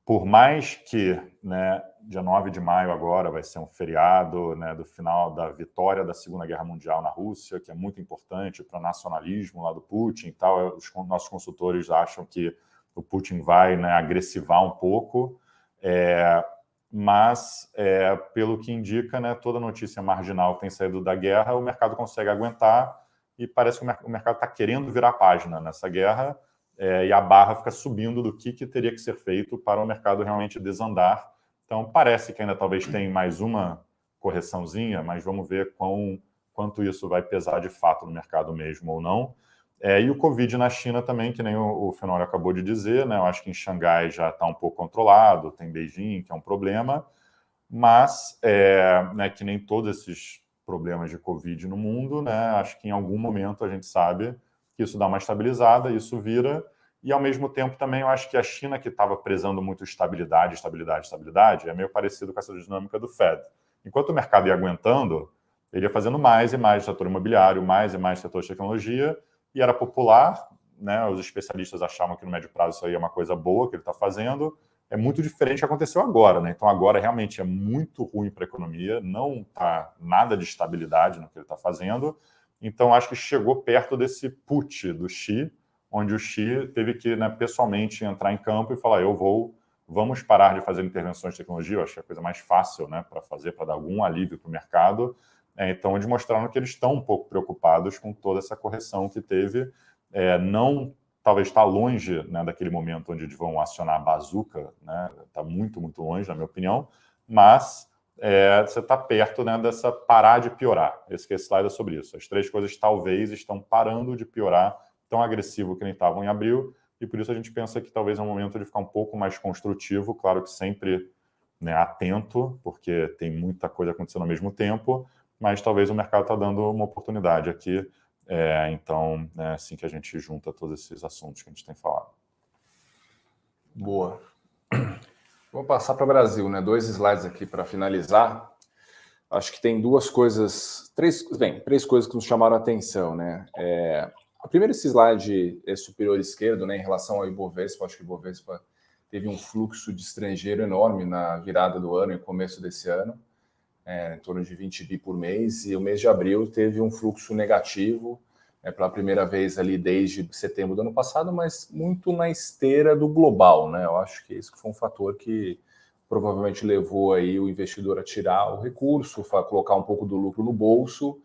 Por mais que, né, dia 9 de maio agora vai ser um feriado, né, do final da vitória da Segunda Guerra Mundial na Rússia, que é muito importante para o nacionalismo lá do Putin e tal. Os nossos consultores acham que o Putin vai, né, agressivar um pouco, mas, pelo que indica, né, toda notícia marginal que tem saído da guerra, o mercado consegue aguentar, e parece que o mercado está querendo virar a página nessa guerra, e a barra fica subindo do que teria que ser feito para o mercado realmente desandar. Então, parece que ainda talvez tenha mais uma correçãozinha, mas vamos ver quanto isso vai pesar de fato no mercado mesmo ou não. E o Covid na China também, que nem o Fenômeno acabou de dizer, né? Eu acho que em Xangai já está um pouco controlado, tem Beijing, que é um problema, mas, né, que nem todos esses problemas de Covid no mundo, né? Acho que em algum momento a gente sabe que isso dá uma estabilizada, isso vira, e ao mesmo tempo também eu acho que a China, que estava prezando muito estabilidade, é meio parecido com essa dinâmica do Fed. Enquanto o mercado ia aguentando, ele ia fazendo mais e mais setor imobiliário, mais e mais setor de tecnologia, e era popular, né? Os especialistas achavam que no médio prazo isso aí é uma coisa boa que ele está fazendo. É muito diferente do que aconteceu agora, né? Então agora realmente é muito ruim para a economia, não está nada de estabilidade no que ele está fazendo. Então, acho que chegou perto desse put do Xi, onde o Xi teve que, né, pessoalmente entrar em campo e falar, vamos parar de fazer intervenções de tecnologia, eu acho que é a coisa mais fácil, né, para fazer, para dar algum alívio para o mercado. Então, eles mostraram que eles estão um pouco preocupados com toda essa correção que teve. Não, talvez está longe, né, daquele momento onde eles vão acionar a bazuca, né, está muito, muito longe, na minha opinião, mas você está perto, né, dessa parar de piorar. Esse slide é sobre isso. As 3 coisas talvez estão parando de piorar, tão agressivo que nem estavam em abril, e por isso a gente pensa que talvez é um momento de ficar um pouco mais construtivo, claro que sempre, né, atento, porque tem muita coisa acontecendo ao mesmo tempo, mas talvez o mercado está dando uma oportunidade aqui. Então, é assim que a gente junta todos esses assuntos que a gente tem falado. Boa. Vou passar para o Brasil, né? 2 slides aqui para finalizar. Acho que tem 2 coisas, 3 coisas que nos chamaram a atenção, né? Primeiro, esse slide superior esquerdo, né, em relação ao Ibovespa, acho que o Ibovespa teve um fluxo de estrangeiro enorme na virada do ano e começo desse ano, em torno de 20 bi por mês, e o mês de abril teve um fluxo negativo, pela primeira vez ali desde setembro do ano passado, mas muito na esteira do global, né? Eu acho que isso foi um fator que provavelmente levou aí o investidor a tirar o recurso, colocar um pouco do lucro no bolso,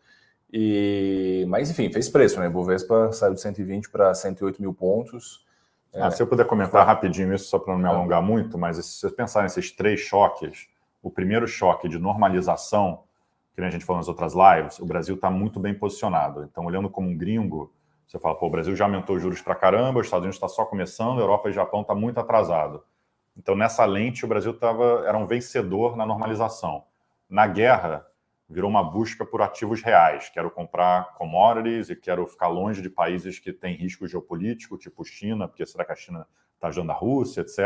mas enfim, fez preço, né? O Bovespa saiu de 120 para 108 mil pontos. Se eu puder comentar rapidinho isso, só para não me alongar muito, mas se você pensar nesses 3 choques, o primeiro choque de normalização, que a gente falou nas outras lives, o Brasil está muito bem posicionado. Então, olhando como um gringo, você fala, pô, o Brasil já aumentou os juros para caramba, os Estados Unidos está só começando, a Europa e o Japão está muito atrasado. Então, nessa lente, o Brasil era um vencedor na normalização. Na guerra, virou uma busca por ativos reais. Quero comprar commodities e quero ficar longe de países que têm risco geopolítico, tipo China, porque será que a China está ajudando a Rússia, etc.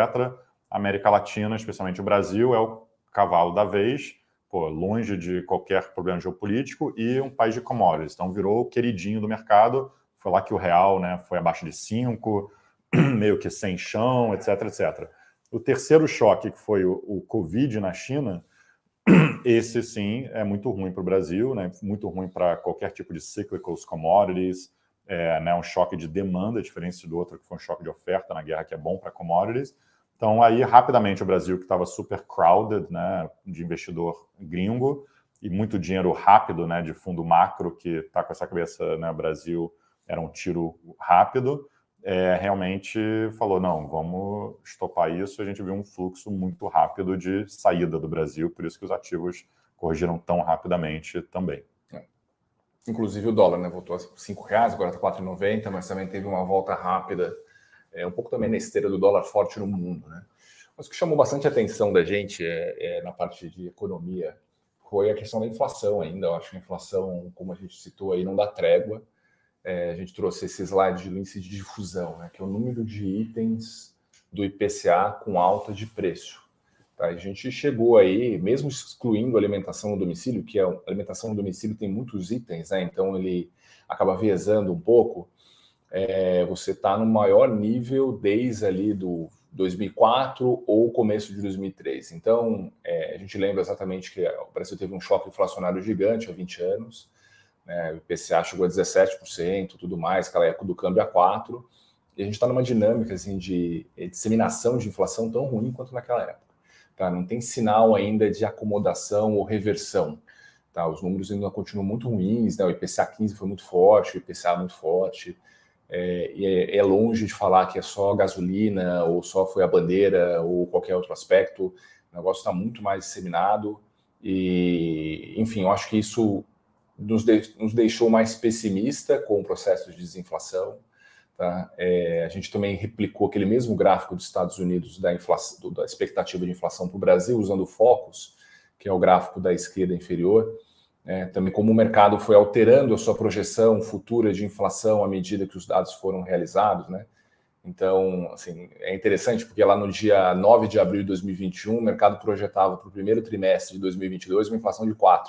A América Latina, especialmente o Brasil, é o cavalo da vez, longe de qualquer problema geopolítico e um país de commodities. Então, virou o queridinho do mercado. Foi lá que o real, né, foi abaixo de 5, meio que sem chão, etc, etc. O terceiro choque, que foi o Covid na China, esse sim é muito ruim para o Brasil, né? Muito ruim para qualquer tipo de cyclicals commodities, né? Um choque de demanda, diferente do outro que foi um choque de oferta na guerra, que é bom para commodities. Então, aí, rapidamente, o Brasil, que estava super crowded, né, de investidor gringo, e muito dinheiro rápido, né, de fundo macro, que está com essa cabeça, né, o Brasil era um tiro rápido, realmente falou, não, vamos estopar isso. A gente viu um fluxo muito rápido de saída do Brasil, por isso que os ativos corrigiram tão rapidamente também. Inclusive o dólar, né, voltou a R$5, agora está R$4,90, mas também teve uma volta rápida, um pouco também na esteira do dólar forte no mundo, né? Mas o que chamou bastante a atenção da gente na parte de economia foi a questão da inflação ainda. Eu acho que a inflação, como a gente citou aí, não dá trégua. A gente trouxe esse slide do índice de difusão, né, que é o número de itens do IPCA com alta de preço. Tá? A gente chegou aí, mesmo excluindo a alimentação no domicílio, que a alimentação no domicílio tem muitos itens, né, então ele acaba viesando um pouco, você está no maior nível desde ali do 2004 ou começo de 2003. Então, a gente lembra exatamente que o Brasil teve um choque inflacionário gigante há 20 anos, né, o IPCA chegou a 17%, tudo mais, aquela época do câmbio a 4%, e a gente está numa dinâmica assim, de disseminação de inflação tão ruim quanto naquela época. Tá? Não tem sinal ainda de acomodação ou reversão. Tá? Os números ainda continuam muito ruins, né? O IPCA 15 foi muito forte, o IPCA muito forte, e é longe de falar que é só gasolina, ou só foi a bandeira, ou qualquer outro aspecto. O negócio está muito mais disseminado, e, enfim, eu acho que isso nos deixou mais pessimista com o processo de desinflação. Tá? A gente também replicou aquele mesmo gráfico dos Estados Unidos da expectativa de inflação para o Brasil, usando o Focus, que é o gráfico da esquerda inferior. Também como o mercado foi alterando a sua projeção futura de inflação à medida que os dados foram realizados, né? Então, assim, é interessante porque lá no dia 9 de abril de 2021, o mercado projetava para o primeiro trimestre de 2022 uma inflação de 4%,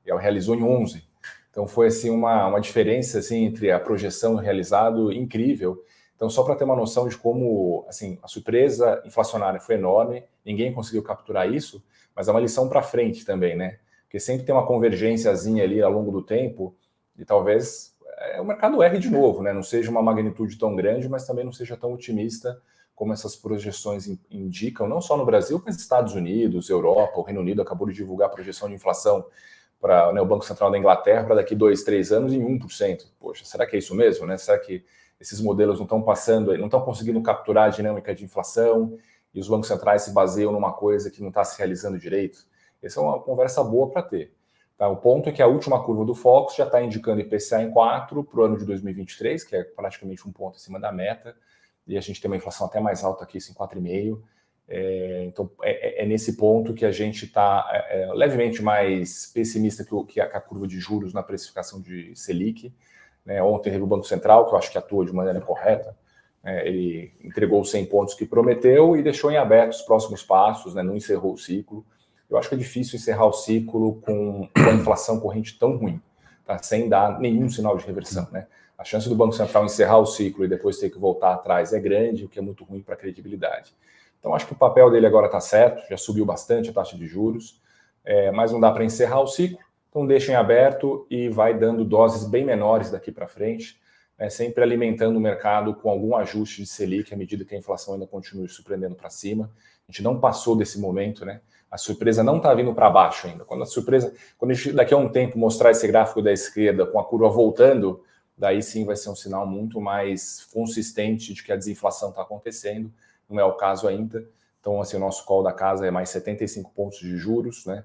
e ela realizou em 11%. Então, foi assim, uma diferença assim, entre a projeção e o realizado incrível. Então, só para ter uma noção de como assim, a surpresa inflacionária foi enorme, ninguém conseguiu capturar isso, mas é uma lição para frente também, né? Porque sempre tem uma convergênciazinha ali ao longo do tempo e talvez o mercado erre de novo, né? Não seja uma magnitude tão grande, mas também não seja tão otimista como essas projeções indicam, não só no Brasil, mas nos Estados Unidos, Europa, o Reino Unido acabou de divulgar a projeção de inflação para o Banco Central da Inglaterra para daqui 2, 3 anos em 1%. Poxa, será que é isso mesmo, né? Será que esses modelos não estão passando, não estão conseguindo capturar a dinâmica de inflação e os bancos centrais se baseiam numa coisa que não está se realizando direito? Essa é uma conversa boa para ter. Tá? O ponto é que a última curva do Focus já está indicando IPCA em 4% para o ano de 2023, que é praticamente um ponto acima da meta, e a gente tem uma inflação até mais alta que isso, em 4,5%. Então, é nesse ponto que a gente está levemente mais pessimista que a curva de juros na precificação de Selic. Né? Ontem teve o Banco Central, que eu acho que atua de maneira correta. Ele entregou os 100 pontos que prometeu e deixou em aberto os próximos passos, né? Não encerrou o ciclo. Eu acho que é difícil encerrar o ciclo com a inflação corrente tão ruim, tá? Sem dar nenhum sinal de reversão. Né? A chance do Banco Central encerrar o ciclo e depois ter que voltar atrás é grande, o que é muito ruim para a credibilidade. Então, acho que o papel dele agora está certo, já subiu bastante a taxa de juros, mas não dá para encerrar o ciclo, então deixem aberto e vai dando doses bem menores daqui para frente, sempre alimentando o mercado com algum ajuste de Selic à medida que a inflação ainda continue surpreendendo para cima. A gente não passou desse momento, né? A surpresa não está vindo para baixo ainda. Quando a gente daqui a um tempo mostrar esse gráfico da esquerda com a curva voltando, daí sim vai ser um sinal muito mais consistente de que a desinflação está acontecendo. Não é o caso ainda. Então, assim, o nosso call da casa é mais 75 pontos de juros, né?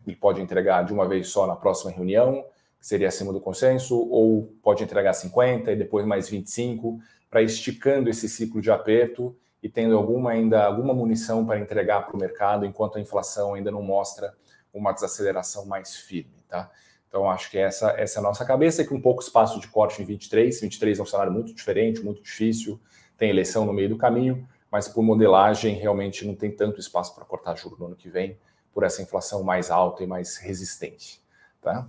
Ele pode entregar de uma vez só na próxima reunião, que seria acima do consenso, ou pode entregar 50 e depois mais 25, para esticando esse ciclo de aperto e tendo alguma munição para entregar para o mercado, enquanto a inflação ainda não mostra uma desaceleração mais firme, tá? Então, acho que essa é a nossa cabeça, e com pouco espaço de corte em 23. 23 é um cenário muito diferente, muito difícil, tem eleição no meio do caminho, mas por modelagem realmente não tem tanto espaço para cortar juros no ano que vem, por essa inflação mais alta e mais resistente, tá?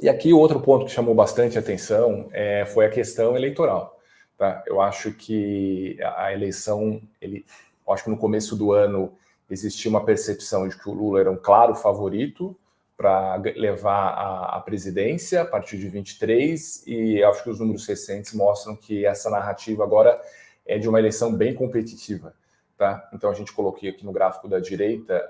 E aqui o outro ponto que chamou bastante atenção foi a questão eleitoral. Tá? Eu acho que a eleição, eu acho que no começo do ano existia uma percepção de que o Lula era um claro favorito para levar a presidência a partir de 23, e acho que os números recentes mostram que essa narrativa agora é de uma eleição bem competitiva. Tá? Então, a gente coloquei aqui no gráfico da direita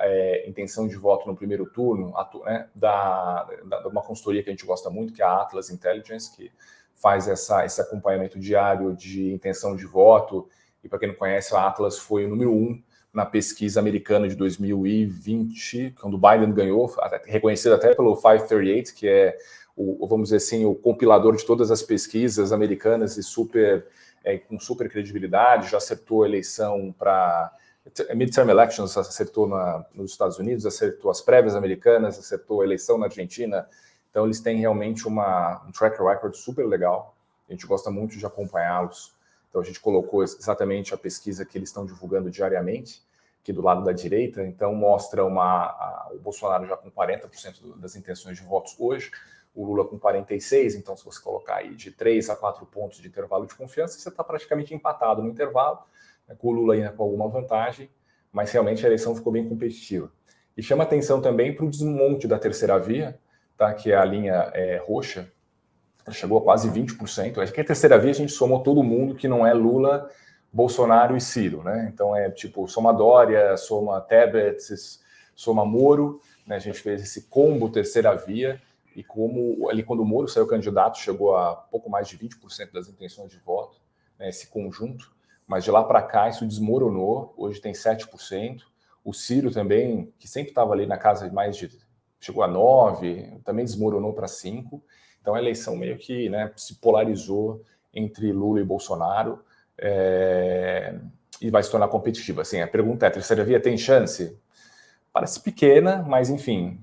intenção de voto no primeiro turno, né, da uma consultoria que a gente gosta muito, que é a Atlas Intelligence, que faz esse acompanhamento diário de intenção de voto. E para quem não conhece, a Atlas foi o número 1 na pesquisa americana de 2020, quando o Biden ganhou, reconhecido até pelo 538, que é, vamos dizer assim, o compilador de todas as pesquisas americanas e com super credibilidade. Já acertou a eleição para midterm elections, acertou nos Estados Unidos, acertou as prévias americanas, acertou a eleição na Argentina. Então, eles têm realmente um track record super legal. A gente gosta muito de acompanhá-los. Então, a gente colocou exatamente a pesquisa que eles estão divulgando diariamente, aqui do lado da direita. Então, mostra o Bolsonaro já com 40% das intenções de votos hoje, o Lula com 46%. Então, se você colocar aí de 3 a 4 pontos de intervalo de confiança, você está praticamente empatado no intervalo, né, com o Lula ainda com alguma vantagem, mas realmente a eleição ficou bem competitiva. E chama atenção também para o desmonte da terceira via, tá, que é a linha roxa. Chegou a quase 20%. Acho que a terceira via a gente somou todo mundo que não é Lula, Bolsonaro e Ciro, né? Então tipo, soma Dória, soma Tebet, soma Moro, né? A gente fez esse combo terceira via, e como ali quando o Moro saiu candidato, chegou a pouco mais de 20% das intenções de voto, né, esse conjunto, mas de lá para cá isso desmoronou, hoje tem 7%. O Ciro também, que sempre estava ali na casa de mais de... chegou a 9%, também desmoronou para 5%. Então, a eleição meio que, né, se polarizou entre Lula e Bolsonaro, e vai se tornar competitiva. Assim, a pergunta é, a terceira via tem chance? Parece pequena, mas, enfim,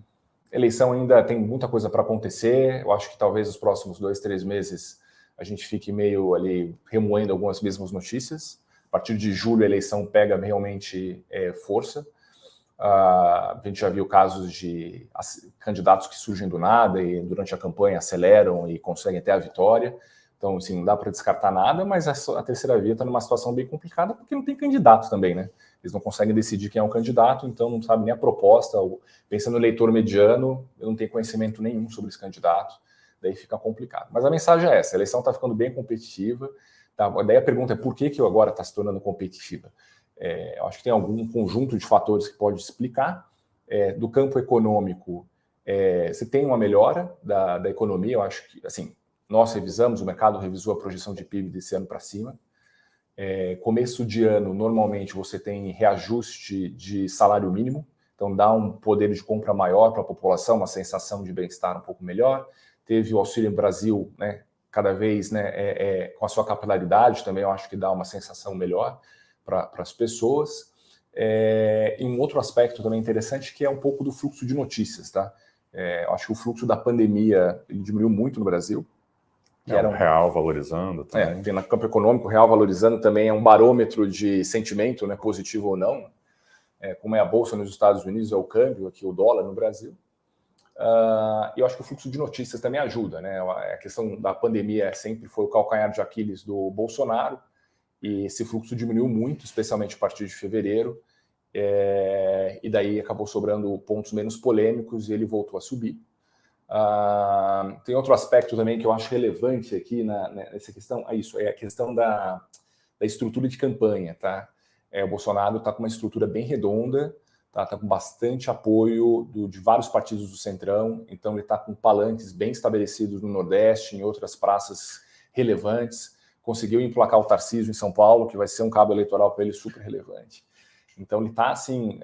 a eleição ainda tem muita coisa para acontecer. Eu acho que talvez os próximos 2, 3 meses a gente fique meio ali remoendo algumas mesmas notícias. A partir de julho, a eleição pega realmente força. A gente já viu casos de candidatos que surgem do nada e durante a campanha aceleram e conseguem até a vitória. Então, assim, não dá para descartar nada, mas a terceira via está numa situação bem complicada porque não tem candidato também, né? Eles não conseguem decidir quem é o candidato, então não sabe nem a proposta. Pensando no eleitor mediano, eu não tenho conhecimento nenhum sobre esse candidato, daí fica complicado. Mas a mensagem é essa, a eleição está ficando bem competitiva. Tá? Daí a pergunta é por que agora está se tornando competitiva? Eu acho que tem algum conjunto de fatores que pode explicar. Do campo econômico, você tem uma melhora da economia. Eu acho que, assim, nós revisamos, o mercado revisou a projeção de PIB desse ano para cima. Começo de ano, normalmente, você tem reajuste de salário mínimo, então dá um poder de compra maior para a população, uma sensação de bem-estar um pouco melhor. Teve o Auxílio Brasil, né, cada vez, né, com a sua capilaridade também, eu acho que dá uma sensação melhor para as pessoas. E um outro aspecto também interessante, que é um pouco do fluxo de notícias, tá? Eu acho que o fluxo da pandemia ele diminuiu muito no Brasil. O real valorizando também. No campo econômico, o real valorizando também é um barômetro de sentimento, né, positivo ou não. Como é a Bolsa nos Estados Unidos, é o câmbio, aqui o dólar no Brasil. eu acho que o fluxo de notícias também ajuda, né? A questão da pandemia sempre foi o calcanhar de Aquiles do Bolsonaro, e esse fluxo diminuiu muito, especialmente a partir de fevereiro, e daí acabou sobrando pontos menos polêmicos e ele voltou a subir. Tem outro aspecto também que eu acho relevante aqui nessa questão, é a questão da estrutura de campanha, tá? O Bolsonaro está com uma estrutura bem redonda, tá com bastante apoio de vários partidos do Centrão, então ele está com palanques bem estabelecidos no Nordeste, em outras praças relevantes, conseguiu emplacar o Tarcísio em São Paulo, que vai ser um cabo eleitoral para ele super relevante. Então ele está assim,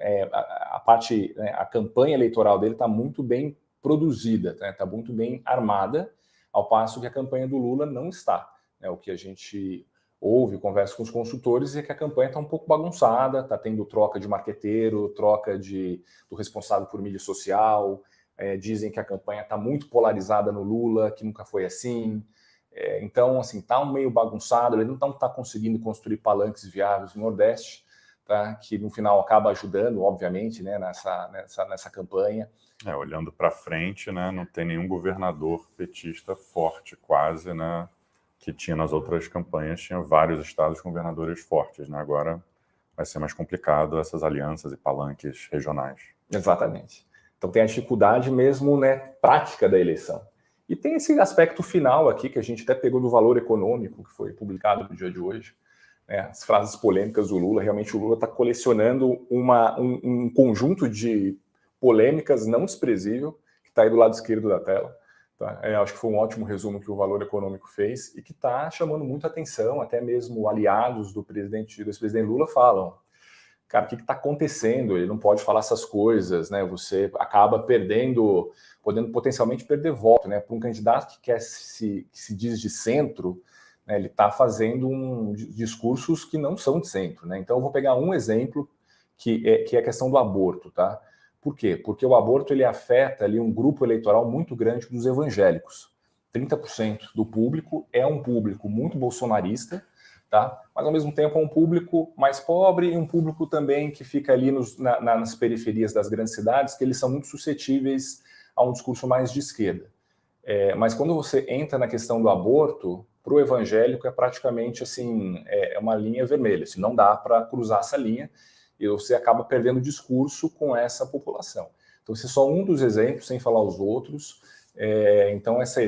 a campanha eleitoral dele está muito bem produzida, está muito bem armada, ao passo que a campanha do Lula não está. O que a gente ouve, conversa com os consultores, é que a campanha está um pouco bagunçada, está tendo troca de marqueteiro, troca do responsável por mídia social, dizem que a campanha está muito polarizada no Lula, que nunca foi assim. Então, assim, está um meio bagunçado, ele não está conseguindo construir palanques viáveis no Nordeste, tá? Que no final acaba ajudando, obviamente, né, nessa campanha. Olhando para frente, né, não tem nenhum governador petista forte, quase, né, que tinha nas outras campanhas, tinha vários estados com governadores fortes, né? Agora vai ser mais complicado essas alianças e palanques regionais. Exatamente. Então tem a dificuldade mesmo, né, prática da eleição. E tem esse aspecto final aqui, que a gente até pegou no Valor Econômico, que foi publicado no dia de hoje, né, as frases polêmicas do Lula. Realmente o Lula está colecionando um conjunto de polêmicas não desprezível, que está aí do lado esquerdo da tela. Tá? Acho que foi um ótimo resumo que o Valor Econômico fez e que está chamando muita atenção, até mesmo aliados do ex-presidente Lula falam, cara, o que está acontecendo? Ele não pode falar essas coisas, né? Você acaba podendo potencialmente perder voto, né? Para um candidato que se diz de centro, né, ele está fazendo discursos que não são de centro, né? Então eu vou pegar um exemplo que é a questão do aborto, tá? Por quê? Porque o aborto ele afeta ali um grupo eleitoral muito grande dos evangélicos. 30% do público é um público muito bolsonarista, tá? Mas ao mesmo tempo é um público mais pobre e um público também que fica ali nas periferias das grandes cidades, que eles são muito suscetíveis a um discurso mais de esquerda. Mas quando você entra na questão do aborto, para o evangélico é praticamente assim, uma linha vermelha, assim, não dá para cruzar essa linha e você acaba perdendo discurso com essa população. Então esse é só um dos exemplos, sem falar os outros. Então essa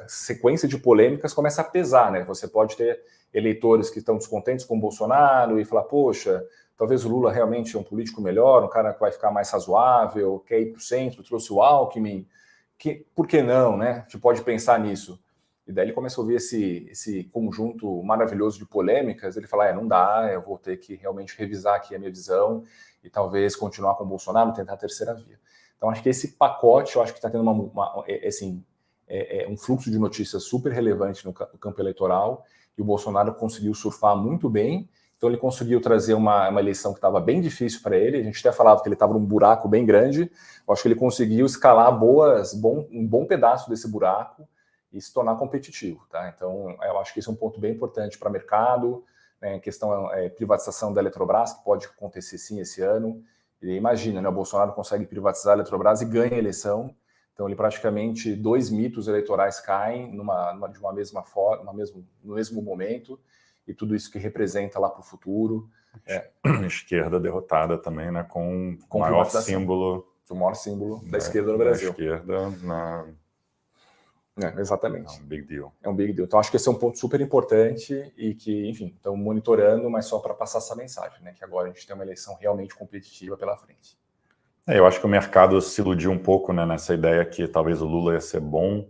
sequência de polêmicas começa a pesar, né? Você pode ter eleitores que estão descontentes com o Bolsonaro e falar, poxa, talvez o Lula realmente é um político melhor, um cara que vai ficar mais razoável, quer ir para o centro, trouxe o Alckmin, por que não, né? A gente pode pensar nisso. E daí ele começou a ver esse conjunto maravilhoso de polêmicas, ele fala, não dá, eu vou ter que realmente revisar aqui a minha visão e talvez continuar com o Bolsonaro, tentar a terceira via. Então, acho que esse pacote, eu acho que está tendo um fluxo de notícias super relevante no campo eleitoral, e o Bolsonaro conseguiu surfar muito bem. Então, ele conseguiu trazer uma eleição que estava bem difícil para ele. A gente até falava que ele estava num buraco bem grande. Eu acho que ele conseguiu escalar um bom pedaço desse buraco e se tornar competitivo. Tá? Então, eu acho que esse é um ponto bem importante para o mercado. Né? A questão privatização da Eletrobras, que pode acontecer sim esse ano. E imagina, né? O Bolsonaro consegue privatizar a Eletrobras e ganha a eleição. Então, ele praticamente 2 mitos eleitorais caem de uma mesma forma, no mesmo momento, e tudo isso que representa lá para o futuro. Esquerda derrotada também, né? Com o maior símbolo. O maior símbolo da esquerda no Brasil. Da esquerda exatamente. É um big deal. É um big deal. Então, acho que esse é um ponto super importante e que, enfim, estão monitorando, mas só para passar essa mensagem, né? Que agora a gente tem uma eleição realmente competitiva pela frente. Eu acho que o mercado se iludiu um pouco, né, nessa ideia que talvez o Lula ia ser bom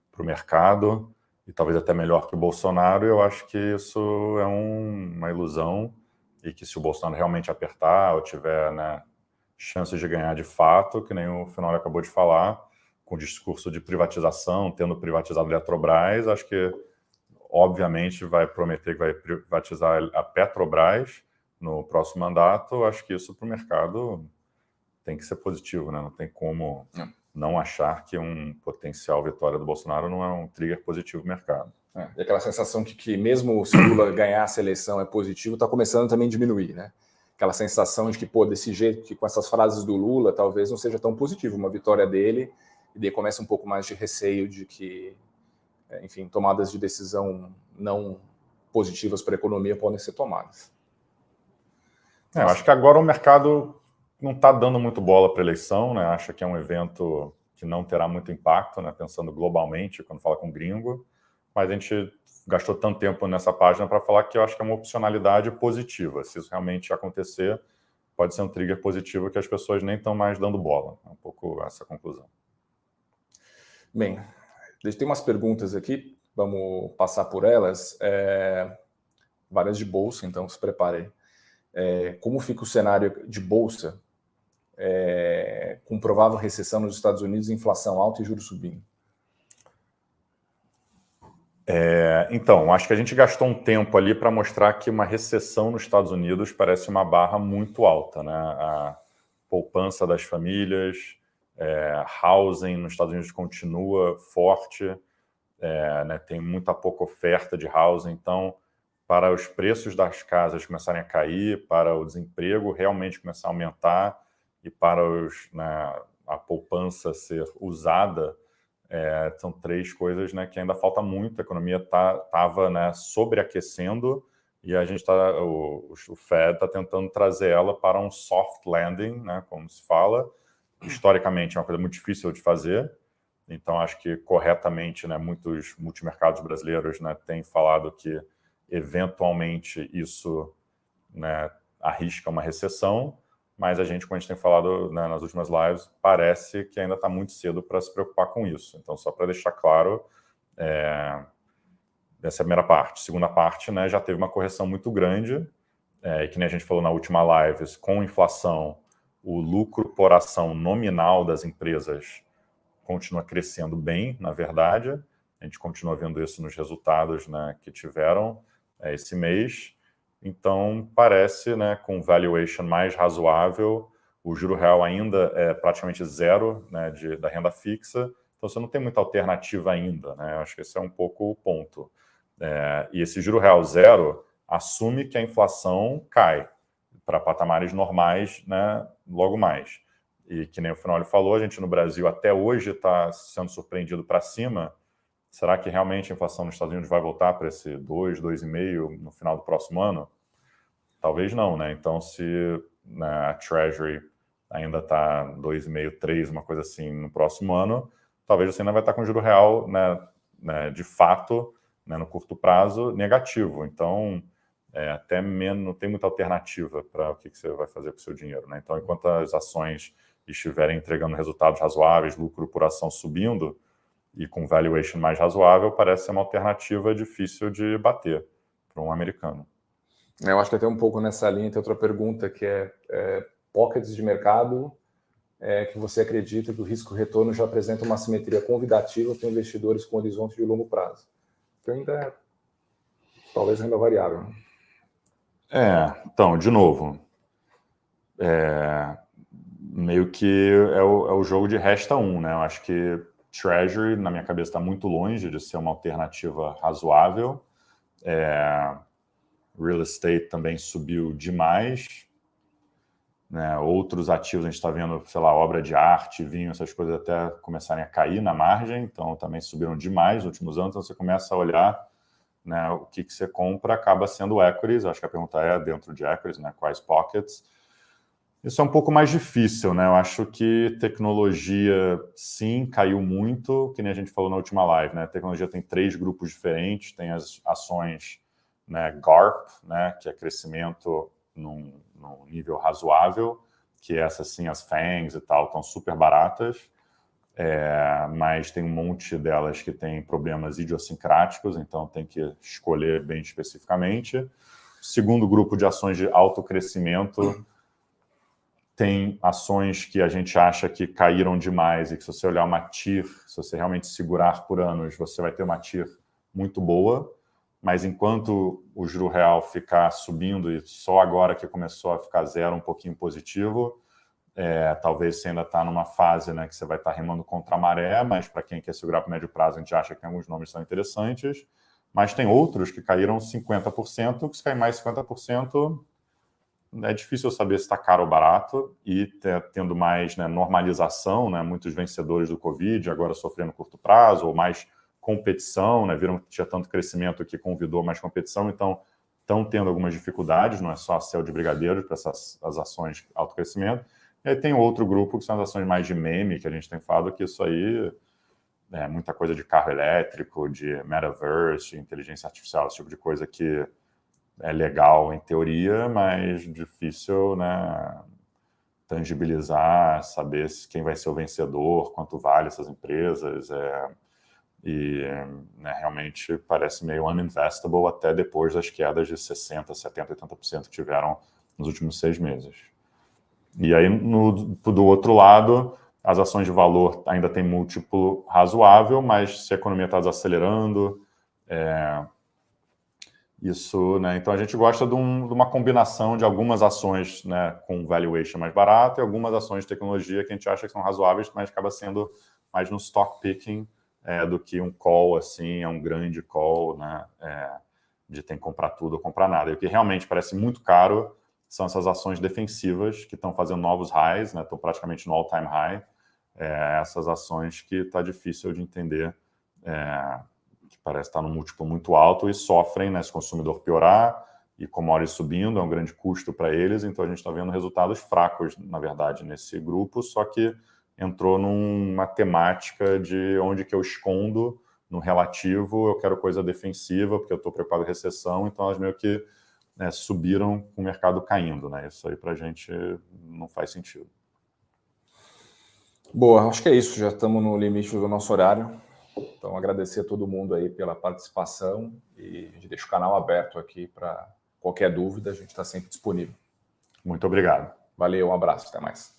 para o mercado e talvez até melhor que o Bolsonaro. Eu acho que isso é uma ilusão e que se o Bolsonaro realmente apertar ou tiver, né, chances de ganhar de fato, que nem o Finório acabou de falar, com o discurso de privatização, tendo privatizado a Eletrobras, acho que obviamente vai prometer que vai privatizar a Petrobras no próximo mandato. Acho que isso para o mercado tem que ser positivo, né? Não tem como não achar que um potencial vitória do Bolsonaro não é um trigger positivo no mercado. E aquela sensação que mesmo se o Lula ganhar essa eleição é positivo, está começando também a diminuir, né? aquela sensação de que, pô, desse jeito, que com essas frases do Lula, talvez não seja tão positivo uma vitória dele, e daí começa um pouco mais de receio de que, enfim, tomadas de decisão não positivas para a economia podem ser tomadas. Eu acho que agora o mercado não está dando muito bola para a eleição, né? Acha que é um evento que não terá muito impacto, né? Pensando globalmente, quando fala com gringo, mas a gente gastou tanto tempo nessa página para falar que eu acho que é uma opcionalidade positiva. Se isso realmente acontecer, pode ser um trigger positivo que as pessoas nem estão mais dando bola. É um pouco essa a conclusão. Bem, tem umas perguntas aqui, vamos passar por elas. Várias de bolsa, então se preparem. Como fica o cenário de bolsa com provável recessão nos Estados Unidos, inflação alta e juros subindo? Então, acho que a gente gastou um tempo ali para mostrar que uma recessão nos Estados Unidos parece uma barra muito alta, né? A poupança das famílias, housing nos Estados Unidos continua forte, né? Tem muita pouca oferta de housing, então, para os preços das casas começarem a cair, para o desemprego realmente começar a aumentar e para né, a poupança ser usada, são três coisas, né, que ainda falta muito. A economia estava, né, sobreaquecendo e a gente o Fed está tentando trazer ela para um soft landing, né, como se fala. Historicamente é uma coisa muito difícil de fazer, então acho que corretamente, né, muitos multimercados brasileiros, né, têm falado que eventualmente isso, né, arrisca uma recessão, mas a gente, como a gente tem falado, né, nas últimas lives, parece que ainda está muito cedo para se preocupar com isso. Então, só para deixar claro, essa é a primeira parte. Segunda parte, né, já teve uma correção muito grande, e que nem a gente falou na última live, com inflação, o lucro por ação nominal das empresas continua crescendo bem, na verdade. A gente continua vendo isso nos resultados, né, que tiveram esse mês. Então, parece, né, com valuation mais razoável, o juro real ainda é praticamente zero, né, da renda fixa, então você não tem muita alternativa ainda, né? Eu acho que esse é um pouco o ponto. E esse juro real zero assume que a inflação cai para patamares normais, né, logo mais. E que nem o Finoli falou, a gente no Brasil até hoje está sendo surpreendido para cima. Será que realmente a inflação nos Estados Unidos vai voltar para esse 2, 2,5 no final do próximo ano? Talvez não, né? Então, se, né, a Treasury ainda está 2,5, 3, uma coisa assim, no próximo ano, talvez você ainda vai estar com o juro real, né, de fato, né, no curto prazo, negativo. Então, até menos, não tem muita alternativa para o que você vai fazer com o seu dinheiro, né? Então, enquanto as ações estiverem entregando resultados razoáveis, lucro por ação subindo e com valuation mais razoável, parece ser uma alternativa difícil de bater para um americano. Eu acho que até um pouco nessa linha tem outra pergunta que pockets de mercado que você acredita que o risco-retorno já apresenta uma simetria convidativa para investidores com horizonte de longo prazo. Então ainda talvez renda variável. Né? Então, de novo, meio que é o jogo de resta um, né? Eu acho que Treasury, na minha cabeça, está muito longe de ser uma alternativa razoável. Real estate também subiu demais, né? Outros ativos a gente está vendo, sei lá, obra de arte, vinho, essas coisas até começarem a cair na margem, então também subiram demais nos últimos anos. Então você começa a olhar, né, o que você compra acaba sendo equities. Acho que a pergunta é dentro de equities, né, quais pockets. Isso é um pouco mais difícil, né? Eu acho que tecnologia, sim, caiu muito, que nem a gente falou na última live, né? A tecnologia tem 3 grupos diferentes, tem as ações, né, GARP, né, que é crescimento num nível razoável, que essas, sim, as FANGs e tal, estão super baratas, mas tem um monte delas que tem problemas idiosincráticos, então tem que escolher bem especificamente. Segundo grupo de ações de alto crescimento, tem ações que a gente acha que caíram demais e que, se você olhar uma TIR, se você realmente segurar por anos, você vai ter uma TIR muito boa, mas enquanto o juro real ficar subindo e só agora que começou a ficar zero, um pouquinho positivo, talvez você ainda está numa fase, né, que você vai estar remando contra a maré, mas para quem quer segurar para o médio prazo, a gente acha que alguns nomes são interessantes, mas tem outros que caíram 50%, que se cair mais 50%, é difícil saber se está caro ou barato, e tendo mais, né, normalização, né, muitos vencedores do Covid agora sofrendo curto prazo, ou mais competição, né, viram que tinha tanto crescimento que convidou mais competição, então estão tendo algumas dificuldades, não é só a céu de brigadeiros para as ações de alto crescimento. E aí tem outro grupo que são as ações mais de meme, que a gente tem falado que isso aí é muita coisa de carro elétrico, de metaverse, de inteligência artificial, esse tipo de coisa que é legal em teoria, mas difícil, né, tangibilizar, saber quem vai ser o vencedor, quanto vale essas empresas, né, realmente parece meio uninvestable até depois das quedas de 60%, 70%, 80% que tiveram nos últimos 6 meses. E aí, do outro lado, as ações de valor ainda têm múltiplo razoável, mas se a economia está desacelerando, isso, né? Então a gente gosta de uma combinação de algumas ações, né, com valuation mais barato e algumas ações de tecnologia que a gente acha que são razoáveis, mas acaba sendo mais no stock picking do que um call, assim, um grande call, né, de tem que comprar tudo ou comprar nada. E o que realmente parece muito caro são essas ações defensivas que estão fazendo novos highs, né, estão praticamente no all-time high. Essas ações que está difícil de entender, que parece estar num múltiplo muito alto e sofrem, né, se o consumidor piorar e commodities subindo, é um grande custo para eles, então a gente está vendo resultados fracos, na verdade, nesse grupo, só que entrou numa temática de onde que eu escondo no relativo, eu quero coisa defensiva, porque eu estou preocupado com recessão, então elas meio que, né, subiram com o mercado caindo, né? Isso aí para a gente não faz sentido. Boa, acho que é isso, já estamos no limite do nosso horário. Então, agradecer a todo mundo aí pela participação e a gente deixa o canal aberto aqui para qualquer dúvida, a gente está sempre disponível. Muito obrigado. Valeu, um abraço, até mais.